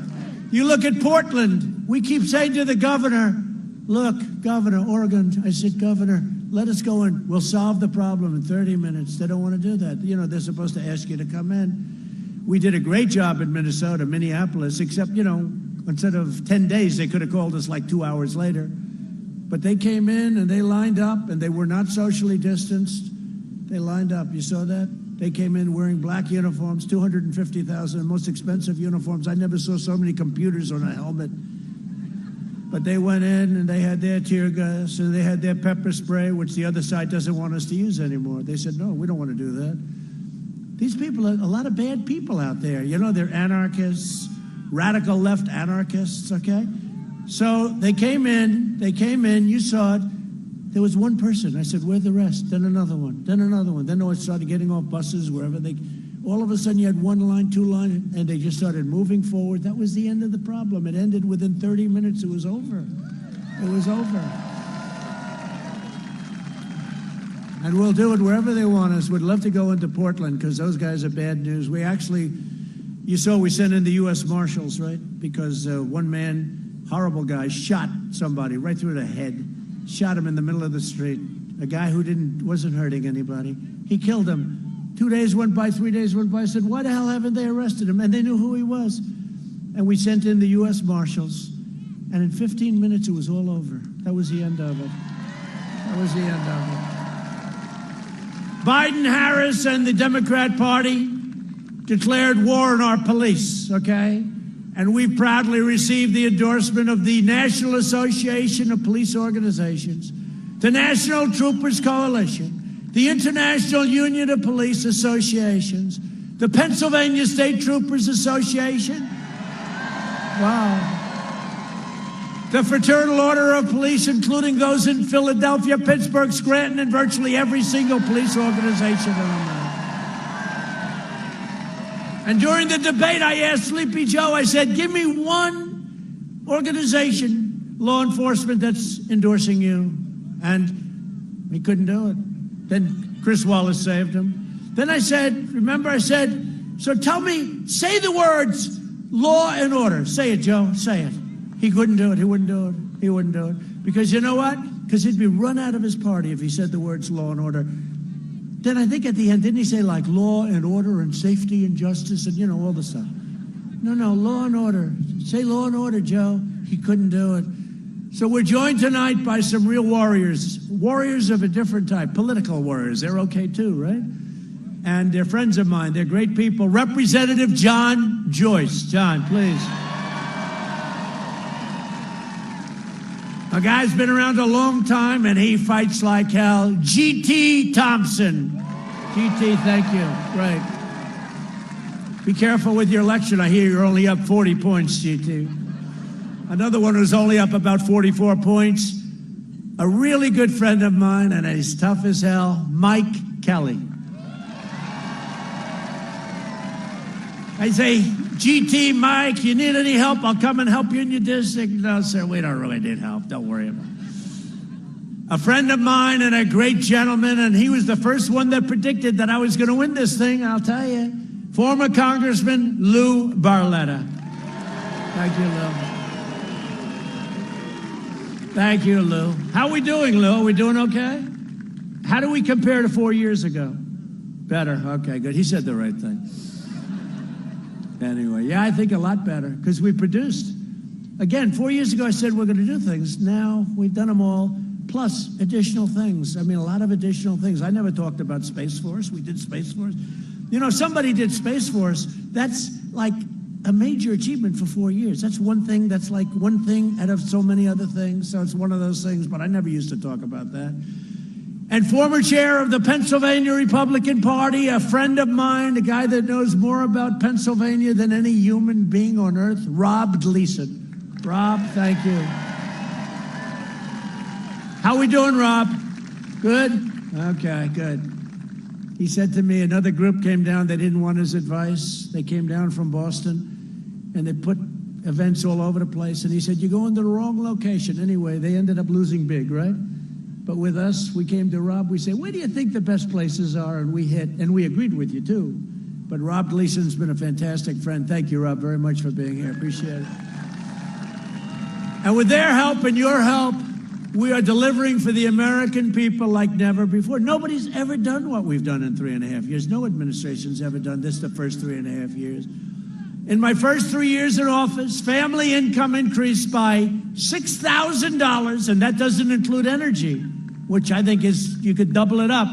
You look at Portland. We keep saying to the governor, look, Governor, Oregon, I said, Governor, let us go in. We'll solve the problem in 30 minutes. They don't want to do that. You know, they're supposed to ask you to come in. We did a great job in Minnesota, Minneapolis, except, you know, instead of 10 days, they could have called us like 2 hours later. But they came in and they lined up and they were not socially distanced. They lined up. You saw that? They came in wearing black uniforms, 250,000, the most expensive uniforms. I never saw so many computers on a helmet. But they went in and they had their tear gas and they had their pepper spray, which the other side doesn't want us to use anymore. They said, no, we don't want to do that. These people are a lot of bad people out there. You know, they're anarchists, radical left anarchists, okay? So they came in, you saw it. There was one person. I said, where're the rest? Then another one, then another one. Then they started getting off buses, wherever they... All of a sudden, you had 1 line, 2 line, and they just started moving forward. That was the end of the problem. It ended within 30 minutes. It was over. It was over. And we'll do it wherever they want us. We'd love to go into Portland because those guys are bad news. We actually, you saw we sent in the U.S. Marshals, right? Because one man, horrible guy, shot somebody right through the head. Shot him in the middle of the street. A guy who wasn't hurting anybody. He killed him. 2 days went by, 3 days went by. I said, why the hell haven't they arrested him? And they knew who he was. And we sent in the U.S. Marshals. And in 15 minutes, it was all over. That was the end of it. That was the end of it. Biden, Harris, and the Democrat Party declared war on our police, okay? And we proudly received the endorsement of the National Association of Police Organizations, the National Troopers Coalition, the International Union of Police Associations, the Pennsylvania State Troopers Association, wow, the Fraternal Order of Police, including those in Philadelphia, Pittsburgh, Scranton, and virtually every single police organization in America. And during the debate, I asked Sleepy Joe, I said, give me one organization, law enforcement that's endorsing you. And he couldn't do it. Then Chris Wallace saved him. Then I said, remember I said, so tell me, say the words law and order. Say it, Joe, say it. He couldn't do it, he wouldn't do it, he wouldn't do it. Because you know what? Because he'd be run out of his party if he said the words law and order. Then I think at the end, didn't he say like law and order and safety and justice and, you know, all the stuff? No, law and order. Say law and order, Joe. He couldn't do it. So we're joined tonight by some real warriors. Warriors of a different type. Political warriors. They're okay too, right? And they're friends of mine. They're great people. Representative John Joyce. John, please. A guy's been around a long time, and he fights like hell. G.T. Thompson. G.T., thank you. Right. Be careful with your election. I hear you're only up 40 points, G.T. Another one who's only up about 44 points. A really good friend of mine, and he's tough as hell, Mike Kelly. I say, GT, Mike, you need any help? I'll come and help you in your district. No, sir, we don't really need help. Don't worry about it. A friend of mine and a great gentleman, and he was the first one that predicted that I was going to win this thing, I'll tell you. Former Congressman Lou Barletta. Thank you, Lou. Thank you, Lou. How are we doing, Lou? Are we doing okay? How do we compare to 4 years ago? Better. Okay, good. He said the right thing. Anyway, yeah, I think a lot better because we produced. Again, 4 years ago, I said we're going to do things. Now we've done them all, plus additional things. I mean, a lot of additional things. I never talked about Space Force. We did Space Force. You know, somebody did Space Force. That's like a major achievement for 4 years. That's one thing. That's like one thing out of so many other things. So it's one of those things, but I never used to talk about that. And former chair of the Pennsylvania Republican Party, a friend of mine, a guy that knows more about Pennsylvania than any human being on earth, Rob Gleason. Rob, thank you. How we doing, Rob? Good? Okay, good. He said to me, another group came down, they didn't want his advice. They came down from Boston, and they put events all over the place. And he said, you're going to the wrong location. Anyway, they ended up losing big, right? But with us, we came to Rob, we said, where do you think the best places are? And we hit, and we agreed with you too. But Rob Gleason's been a fantastic friend. Thank you, Rob, very much for being here. Appreciate it. And with their help and your help, we are delivering for the American people like never before. Nobody's ever done what we've done in 3.5 years. No administration's ever done this the first 3.5 years. In my first 3 years in office, family income increased by $6,000, and that doesn't include energy, which I think is, you could double it up.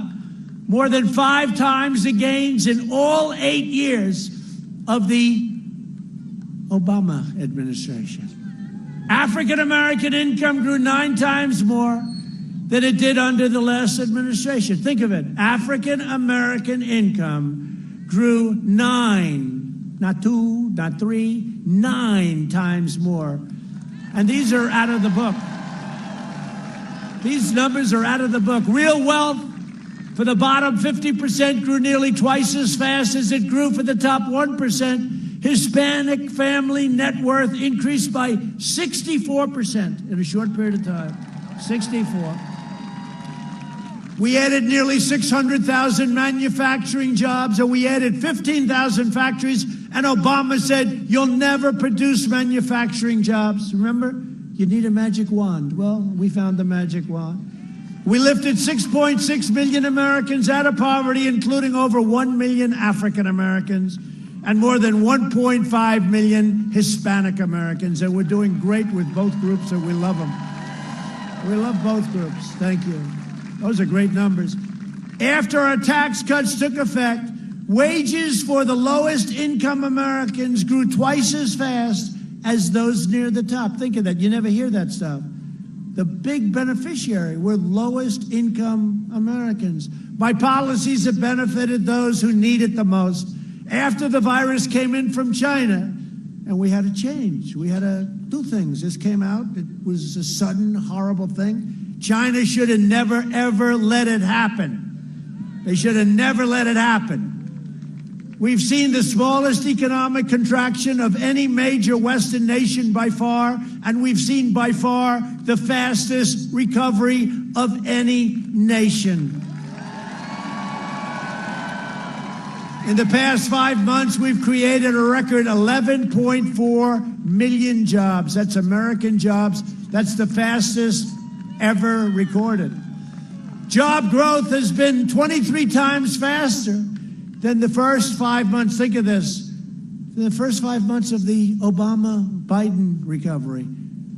More than 5 times the gains in all 8 years of the Obama administration. African-American income grew 9 times more than it did under the last administration. Think of it. African-American income grew 9, not 2, not 3, 9 times more. And these are out of the book. These numbers are out of the book. Real wealth for the bottom 50% grew nearly twice as fast as it grew for the top 1%. Hispanic family net worth increased by 64% in a short period of time. 64. We added nearly 600,000 manufacturing jobs, and we added 15,000 factories, and Obama said, you'll never produce manufacturing jobs. Remember? You need a magic wand. Well, we found the magic wand. We lifted 6.6 million Americans out of poverty, including over 1 million African Americans and more than 1.5 million Hispanic Americans. And we're doing great with both groups, and we love them. We love both groups. Thank you. Those are great numbers. After our tax cuts took effect, wages for the lowest income Americans grew twice as fast as those near the top. Think of that. You never hear that stuff. The big beneficiary were lowest income Americans. My policies have benefited those who need it the most. After the virus came in from China, and we had to change. We had to do things. This came out. It was a sudden, horrible thing. China should have never, ever let it happen. They should have never let it happen. We've seen the smallest economic contraction of any major Western nation by far, and we've seen by far the fastest recovery of any nation. In the past 5 months, we've created a record 11.4 million jobs. That's American jobs. That's the fastest ever recorded. Job growth has been 23 times faster than the first 5 months. Think of this. The first 5 months of the Obama-Biden recovery.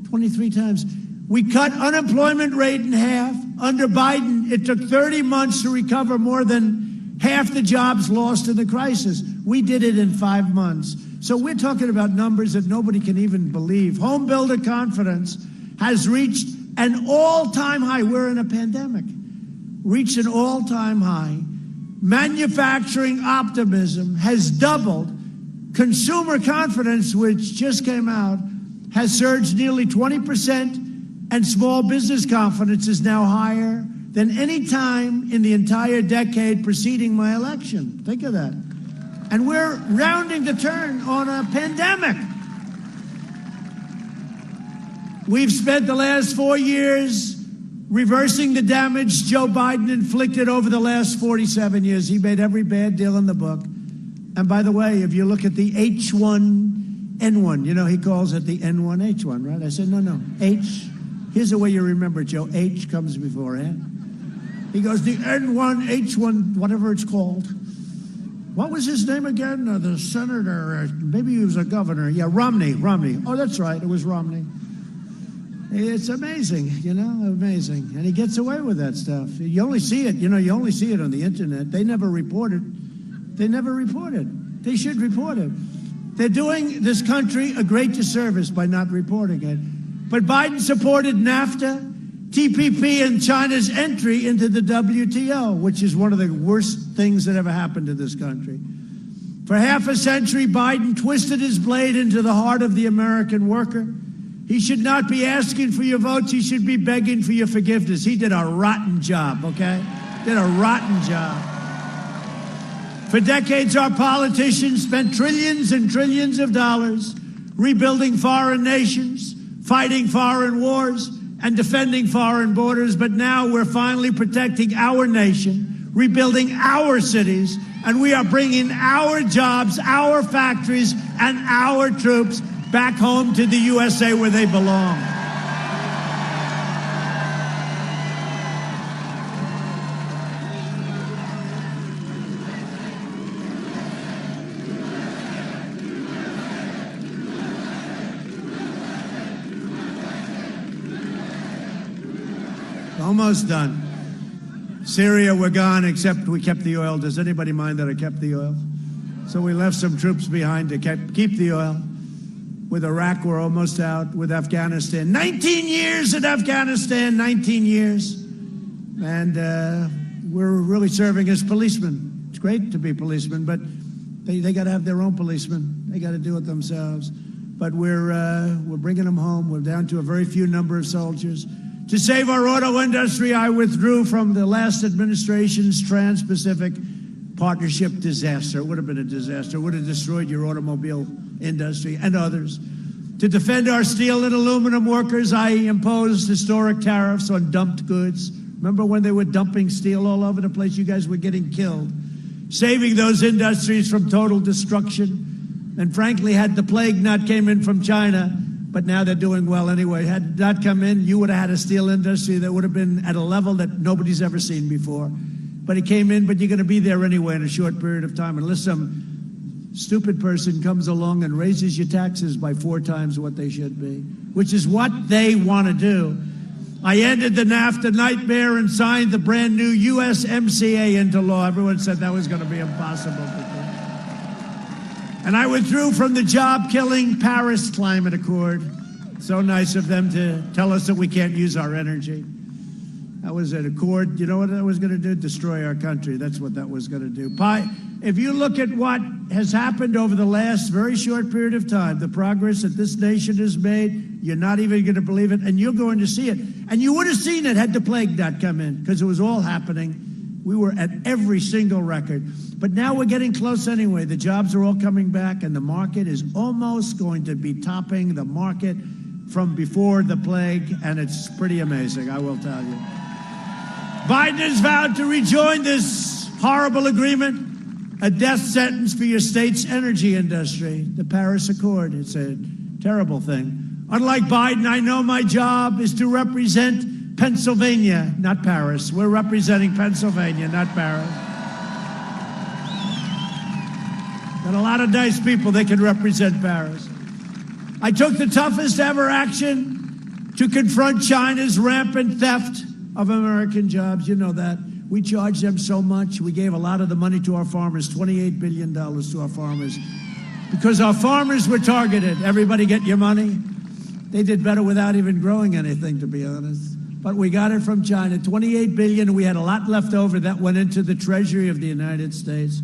23 times. We cut unemployment rate in half. Under Biden, it took 30 months to recover more than half the jobs lost in the crisis. We did it in 5 months. So we're talking about numbers that nobody can even believe. Home builder confidence has reached an all-time high. We're in a pandemic. Reached an all-time high. Manufacturing optimism has doubled. Consumer confidence, which just came out, has surged nearly 20%, and small business confidence is now higher than any time in the entire decade preceding my election. Think of that. And we're rounding the turn on a pandemic. We've spent the last 4 years reversing the damage Joe Biden inflicted over the last 47 years. He made every bad deal in the book. And by the way, if you look at the H1N1, you know, he calls it the N1H1, right? I said, no, H. Here's the way you remember it, Joe. H comes before N. He goes, the N1, H1, whatever it's called. What was his name again? The senator, maybe he was a governor. Yeah, Romney. Oh, that's right, it was Romney. It's amazing, you know, amazing. And he gets away with that stuff. You only see it, you only see it on the internet. They never report it. They should report it. They're doing this country a great disservice by not reporting it. But Biden supported NAFTA, TPP, and China's entry into the WTO, which is one of the worst things that ever happened to this country. For half a century, Biden twisted his blade into the heart of the American worker. He should not be asking for your votes. He should be begging for your forgiveness. He did a rotten job, okay? Did a rotten job. For decades, our politicians spent trillions and trillions of dollars rebuilding foreign nations, fighting foreign wars, and defending foreign borders. But now we're finally protecting our nation, rebuilding our cities, and we are bringing our jobs, our factories, and our troops back home to the USA where they belong. Almost done. Syria, we're gone, except we kept the oil. Does anybody mind that I kept the oil? So we left some troops behind to keep the oil. With Iraq, we're almost out. With Afghanistan, 19 years in Afghanistan, 19 years. And we're really serving as policemen. It's great to be policemen, but they got to have their own policemen. They got to do it themselves. But we're bringing them home. We're down to a very few number of soldiers. To save our auto industry, I withdrew from the last administration's Trans-Pacific Partnership disaster. It would have been a disaster. It would have destroyed your automobile industry and others. To defend our steel and aluminum workers, I imposed historic tariffs on dumped goods. Remember when they were dumping steel all over the place? You guys were getting killed. Saving those industries from total destruction. And frankly, had the plague not came in from China, but now they're doing well anyway. Had it not come in, you would have had a steel industry that would have been at a level that nobody's ever seen before. But it came in, but you're going to be there anyway in a short period of time, unless some stupid person comes along and raises your taxes by 4 times what they should be, which is what they want to do. I ended the NAFTA nightmare and signed the brand new USMCA into law. Everyone said that was going to be impossible to do. And I withdrew from the job-killing Paris Climate Accord. So nice of them to tell us that we can't use our energy. That was an accord. You know what that was going to do? Destroy our country. That's what that was going to do. If you look at what has happened over the last very short period of time, the progress that this nation has made, you're not even going to believe it, and you're going to see it. And you would have seen it had the plague not come in, because it was all happening We were at every single record. But now we're getting close anyway. The jobs are all coming back, and the market is almost going to be topping the market from before the plague, and it's pretty amazing, I will tell you. Biden has vowed to rejoin this horrible agreement, a death sentence for your state's energy industry, the Paris Accord. It's a terrible thing. Unlike Biden, I know my job is to represent Pennsylvania, not Paris. We're representing Pennsylvania, not Paris. Got a lot of nice people that can represent Paris. I took the toughest ever action to confront China's rampant theft of American jobs. You know that. We charged them so much. We gave a lot of the money to our farmers, $28 billion to our farmers, because our farmers were targeted. Everybody get your money. They did better without even growing anything, to be honest. But we got it from China, $28 billion. We had a lot left over that went into the Treasury of the United States.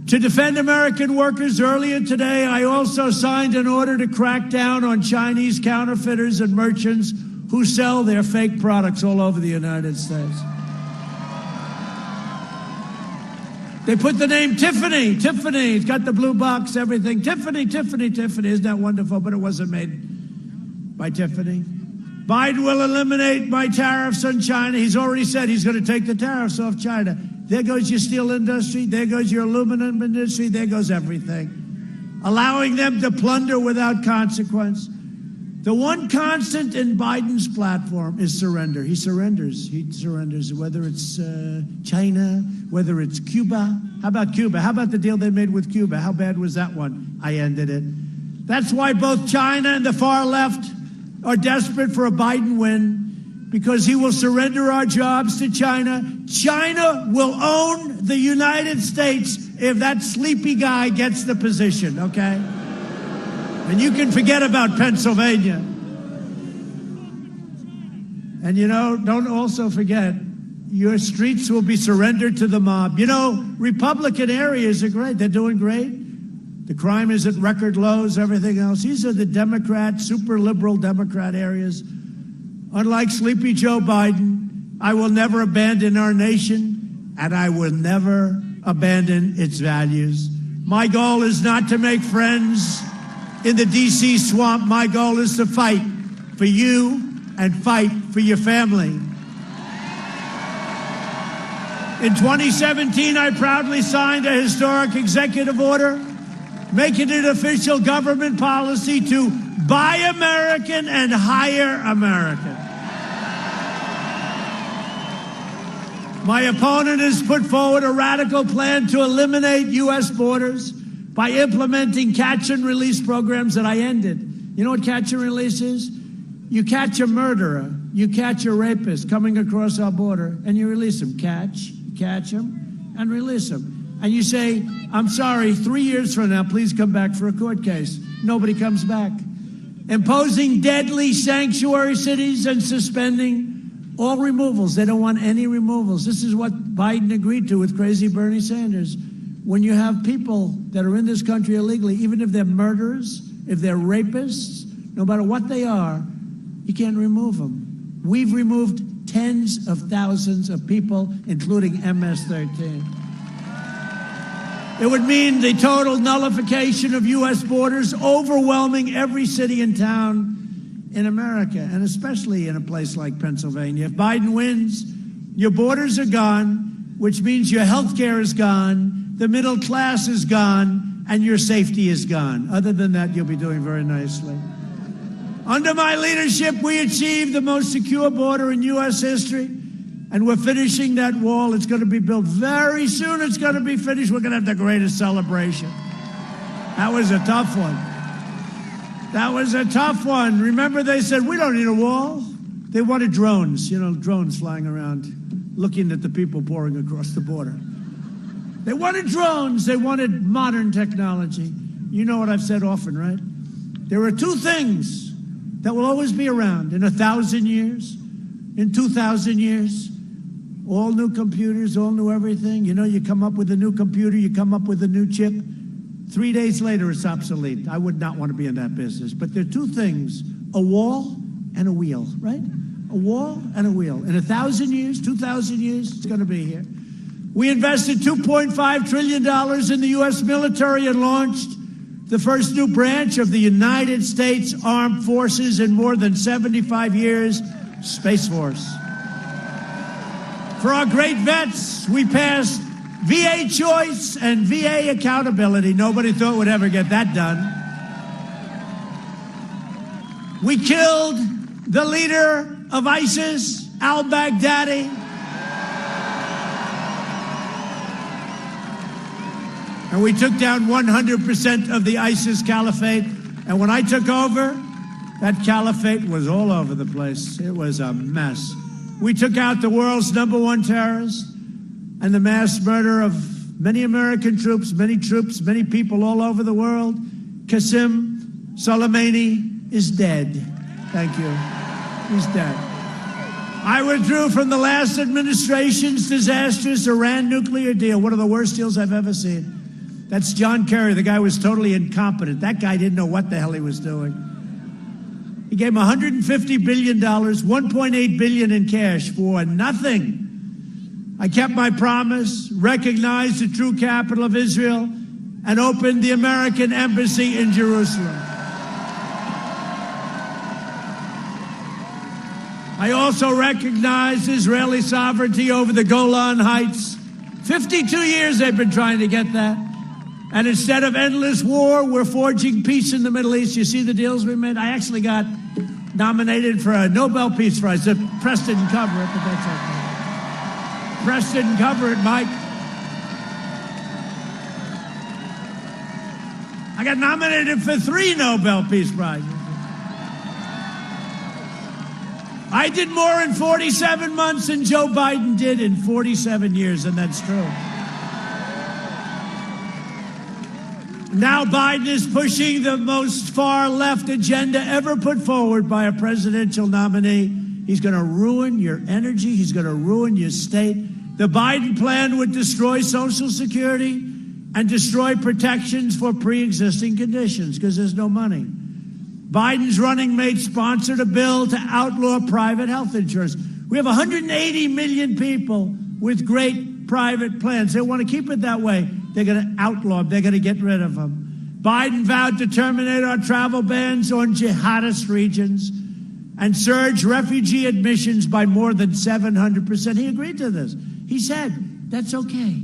To defend American workers, earlier today, I also signed an order to crack down on Chinese counterfeiters and merchants who sell their fake products all over the United States. They put the name Tiffany. Tiffany, it's got the blue box, everything. Tiffany, Tiffany, Tiffany. Isn't that wonderful? But it wasn't made by Tiffany. Biden will eliminate my tariffs on China. He's already said he's going to take the tariffs off China. There goes your steel industry. There goes your aluminum industry. There goes everything. Allowing them to plunder without consequence. The one constant in Biden's platform is surrender. He surrenders. He surrenders, whether it's China, whether it's Cuba. How about Cuba? How about the deal they made with Cuba? How bad was that one? I ended it. That's why both China and the far left are desperate for a Biden win, because he will surrender our jobs to China. China will own the United States if that sleepy guy gets the position, okay? And you can forget about Pennsylvania. And, you know, don't also forget, your streets will be surrendered to the mob. You know, Republican areas are great. They're doing great. The crime is at record lows, everything else. These are the Democrat, super liberal Democrat areas. Unlike sleepy Joe Biden, I will never abandon our nation, and I will never abandon its values. My goal is not to make friends in the D.C. swamp. My goal is to fight for you and fight for your family. In 2017, I proudly signed a historic executive order making it official government policy to buy American and hire American. My opponent has put forward a radical plan to eliminate U.S. borders by implementing catch and release programs that I ended. You know what catch and release is? You catch a murderer, you catch a rapist coming across our border, and you release him. Catch him, and release him. And you say, I'm sorry, 3 years from now, please come back for a court case. Nobody comes back. Imposing deadly sanctuary cities and suspending all removals. They don't want any removals. This is what Biden agreed to with crazy Bernie Sanders. When you have people that are in this country illegally, even if they're murderers, if they're rapists, no matter what they are, you can't remove them. We've removed tens of thousands of people, including MS-13. It would mean the total nullification of U.S. borders, overwhelming every city and town in America, and especially in a place like Pennsylvania. If Biden wins, your borders are gone, which means your health care is gone, the middle class is gone, and your safety is gone. Other than that, you'll be doing very nicely. Under my leadership, we achieved the most secure border in U.S. history. And we're finishing that wall. It's going to be built very soon. It's going to be finished. We're going to have the greatest celebration. That was a tough one. That was a tough one. Remember, they said, we don't need a wall. They wanted drones, you know, drones flying around, looking at the people pouring across the border. They wanted drones. They wanted modern technology. You know what I've said often, right? There are two things that will always be around in 1,000 years, in 2,000 years. All new computers, all new everything. You know, you come up with a new computer, you come up with a new chip. 3 days later, it's obsolete. I would not want to be in that business. But there are two things, a wall and a wheel, right? A wall and a wheel. In 1,000 years, 2,000 years, it's going to be here. We invested $2.5 trillion in the U.S. military and launched the first new branch of the United States Armed Forces in more than 75 years, Space Force. For our great vets, we passed VA choice and VA accountability. Nobody thought we'd ever get that done. We killed the leader of ISIS, al-Baghdadi. And we took down 100% of the ISIS caliphate. And when I took over, that caliphate was all over the place. It was a mess. We took out the world's #1 terrorist and the mass murder of many American troops, many people all over the world. Qasem Soleimani is dead. Thank you. He's dead. I withdrew from the last administration's disastrous Iran nuclear deal, one of the worst deals I've ever seen. That's John Kerry. The guy was totally incompetent. That guy didn't know what the hell he was doing. He gave him $150 billion, $1.8 billion in cash for nothing. I kept my promise, recognized the true capital of Israel, and opened the American embassy in Jerusalem. I also recognized Israeli sovereignty over the Golan Heights. 52 years they've been trying to get that. And instead of endless war, we're forging peace in the Middle East. You see the deals we made? I actually got nominated for a Nobel Peace Prize. The press didn't cover it, but that's okay. Press didn't cover it, Mike. I got nominated for 3 Nobel Peace Prizes. I did more in 47 months than Joe Biden did in 47 years, and that's true. Now Biden is pushing the most far-left agenda ever put forward by a presidential nominee. He's going to ruin your energy. He's going to ruin your state. The Biden plan would destroy Social Security and destroy protections for pre-existing conditions because there's no money. Biden's running mate sponsored a bill to outlaw private health insurance. We have 180 million people with great private plans. They want to keep it that way. They're going to outlaw them. They're going to get rid of them. Biden vowed to terminate our travel bans on jihadist regions and surge refugee admissions by more than 700%. He agreed to this. He said, that's okay.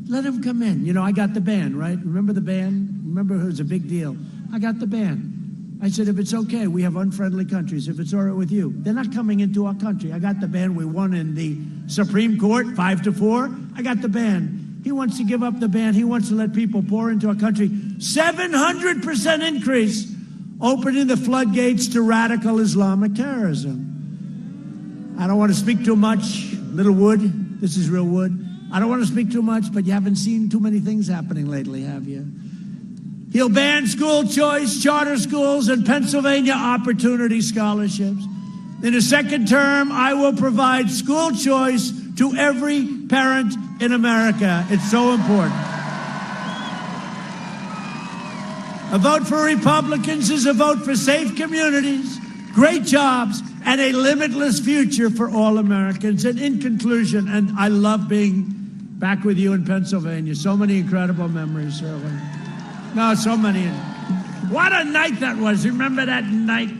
Let them come in. You know, I got the ban, right? Remember the ban? Remember it was a big deal. I got the ban. I said, if it's okay, we have unfriendly countries. If it's all right with you, they're not coming into our country. I got the ban. We won in the Supreme Court, 5-4. I got the ban. He wants to give up the ban. He wants to let people pour into our country. 700% increase, opening the floodgates to radical Islamic terrorism. I don't want to speak too much. Little wood. This is real wood. I don't want to speak too much, but you haven't seen too many things happening lately, have you? He'll ban school choice, charter schools, and Pennsylvania opportunity scholarships. In a second term, I will provide school choice to every parent in America. It's so important. A vote for Republicans is a vote for safe communities, great jobs, and a limitless future for all Americans. And in conclusion, and I love being back with you in Pennsylvania. So many incredible memories, Shirley. No, so many. What a night that was. Remember that night?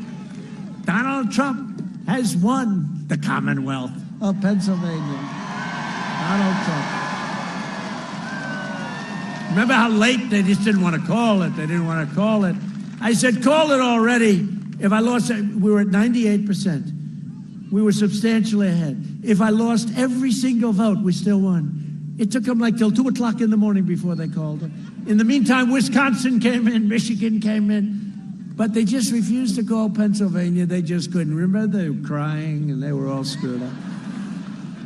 Donald Trump has won the Commonwealth of Pennsylvania. Donald Trump. Remember how late they just didn't want to call it? They didn't want to call it. I said, call it already. If I lost it, we were at 98%. We were substantially ahead. If I lost every single vote, we still won. It took them like till 2 o'clock in the morning before they called it. In the meantime, Wisconsin came in, Michigan came in, but they just refused to call Pennsylvania. They just couldn't. Remember, they were crying and they were all screwed up.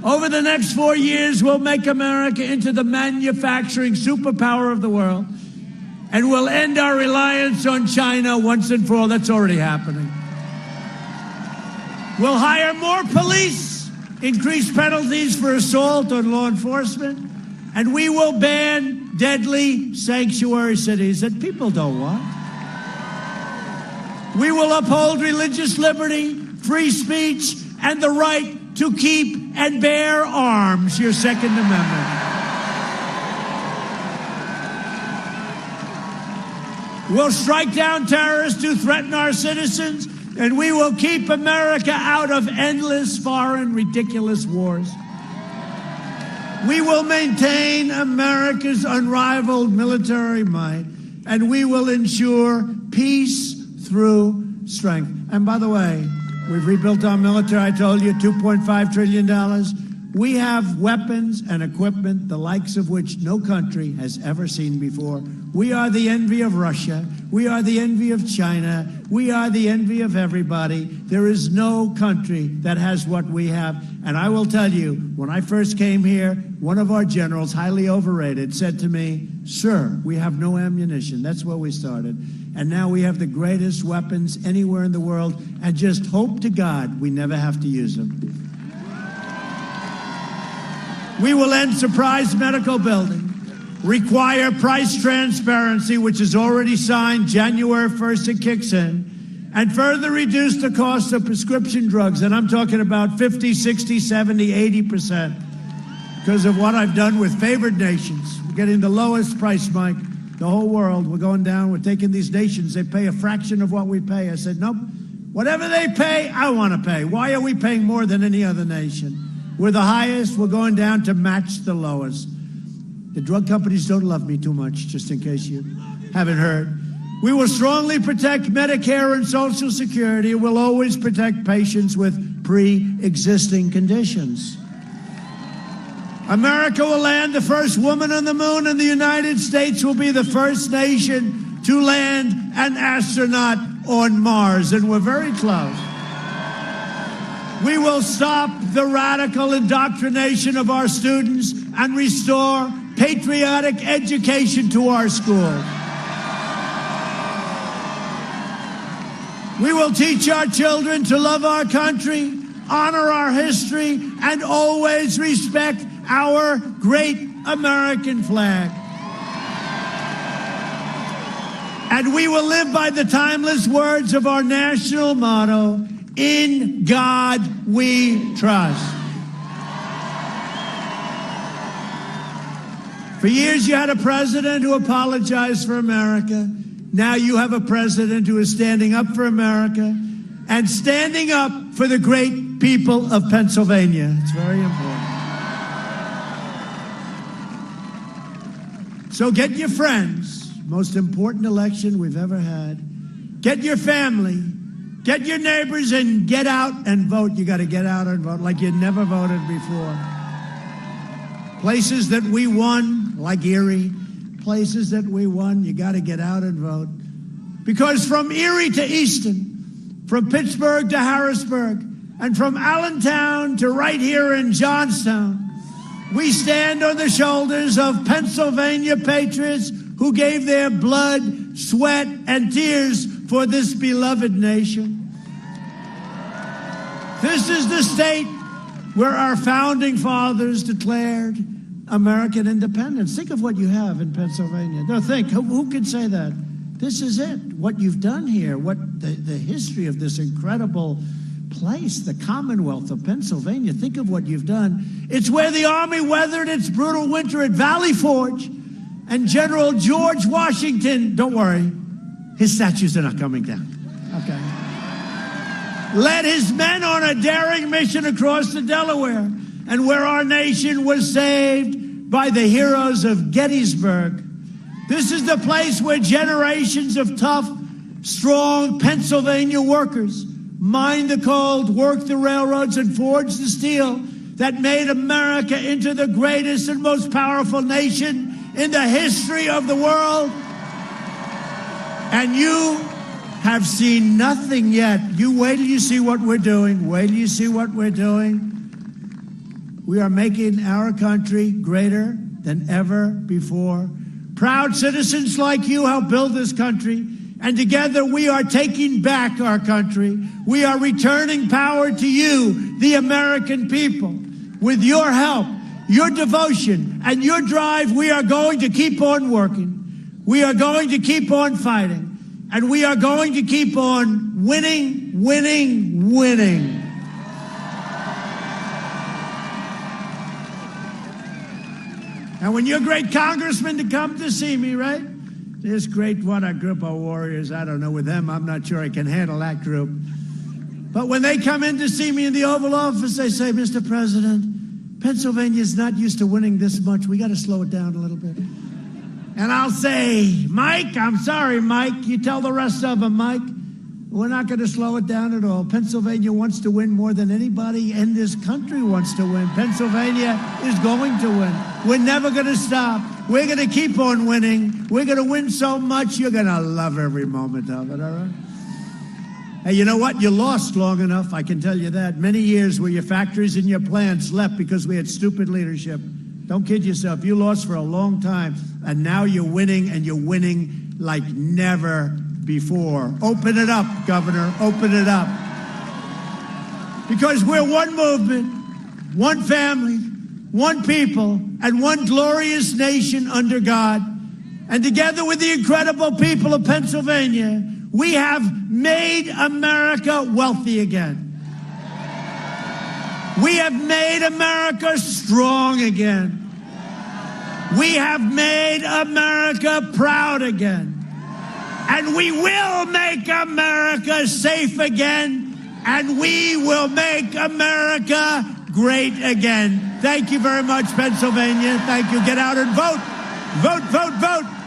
Over the next 4 years, we'll make America into the manufacturing superpower of the world, and we'll end our reliance on China once and for all. That's already happening. We'll hire more police, increase penalties for assault on law enforcement, and we will ban deadly sanctuary cities that people don't want. We will uphold religious liberty, free speech, and the right to keep and bear arms, your Second Amendment. We'll strike down terrorists who threaten our citizens, and we will keep America out of endless, foreign, ridiculous wars. We will maintain America's unrivaled military might, and we will ensure peace through strength. And by the way, we've rebuilt our military. I told you, $2.5 trillion. We have weapons and equipment, the likes of which no country has ever seen before. We are the envy of Russia. We are the envy of China. We are the envy of everybody. There is no country that has what we have. And I will tell you, when I first came here, one of our generals, highly overrated, said to me, "Sir, we have no ammunition." That's where we started. And now we have the greatest weapons anywhere in the world, and just hope to God we never have to use them. We will end surprise medical billing, require price transparency, which is already signed January 1st, it kicks in, and further reduce the cost of prescription drugs. And I'm talking about 50, 60, 70, 80%, because of what I've done with favored nations. We're getting the lowest price, Mike, the whole world. We're going down. We're taking these nations. They pay a fraction of what we pay. I said, nope, whatever they pay, I want to pay. Why are we paying more than any other nation? We're the highest. We're going down to match the lowest. The drug companies don't love me too much, just in case you haven't heard. We will strongly protect Medicare and Social Security. We'll always protect patients with pre-existing conditions. America will land the first woman on the moon, and the United States will be the first nation to land an astronaut on Mars, and we're very close. We will stop the radical indoctrination of our students and restore patriotic education to our schools. We will teach our children to love our country, honor our history, and always respect our great American flag. And we will live by the timeless words of our national motto, "In God we trust." For years you had a president who apologized for America. Now you have a president who is standing up for America and standing up for the great people of Pennsylvania. It's very important. So get your friends, most important election we've ever had. Get your family. Get your neighbors and get out and vote. You got to get out and vote like you never voted before. Places that we won, like Erie, places that we won, you got to get out and vote. Because from Erie to Easton, from Pittsburgh to Harrisburg, and from Allentown to right here in Johnstown, we stand on the shoulders of Pennsylvania patriots who gave their blood, sweat, and tears for this beloved nation. This is the state where our founding fathers declared American independence. Think of what you have in Pennsylvania. No, think, who could say that? This is it, what you've done here, what the history of this incredible place, the Commonwealth of Pennsylvania. Think of what you've done. It's where the Army weathered its brutal winter at Valley Forge, and General George Washington, don't worry, his statues are not coming down, okay, led his men on a daring mission across the Delaware, and where our nation was saved by the heroes of Gettysburg. This is the place where generations of tough, strong Pennsylvania workers mined the coal, worked the railroads, and forged the steel that made America into the greatest and most powerful nation in the history of the world. And you have seen nothing yet. You wait till you see what we're doing. Wait till you see what we're doing. We are making our country greater than ever before. Proud citizens like you help build this country, and together we are taking back our country. We are returning power to you, the American people. With your help, your devotion, and your drive, we are going to keep on working. We are going to keep on fighting. And we are going to keep on winning, winning, winning. And when your great congressman to come to see me, right? This great, what a group of warriors. I don't know, with them, I'm not sure I can handle that group. But when they come in to see me in the Oval Office, they say, Mr. President, Pennsylvania's not used to winning this much. We got to slow it down a little bit. And I'll say, Mike, I'm sorry, Mike. You tell the rest of them, Mike, we're not going to slow it down at all. Pennsylvania wants to win more than anybody in this country wants to win. Pennsylvania is going to win. We're never going to stop. We're going to keep on winning. We're going to win so much, you're going to love every moment of it, all right? Hey, you know what? You lost long enough, I can tell you that. Many years where your factories and your plants left because we had stupid leadership. Don't kid yourself. You lost for a long time, and now you're winning, and you're winning like never before. Open it up, Governor. Open it up. Because we're one movement, one family, one people, and one glorious nation under God. And together with the incredible people of Pennsylvania, we have made America wealthy again. We have made America strong again. We have made America proud again. And we will make America safe again. And we will make America great again. Thank you very much, Pennsylvania. Thank you. Get out and vote. Vote, vote, vote.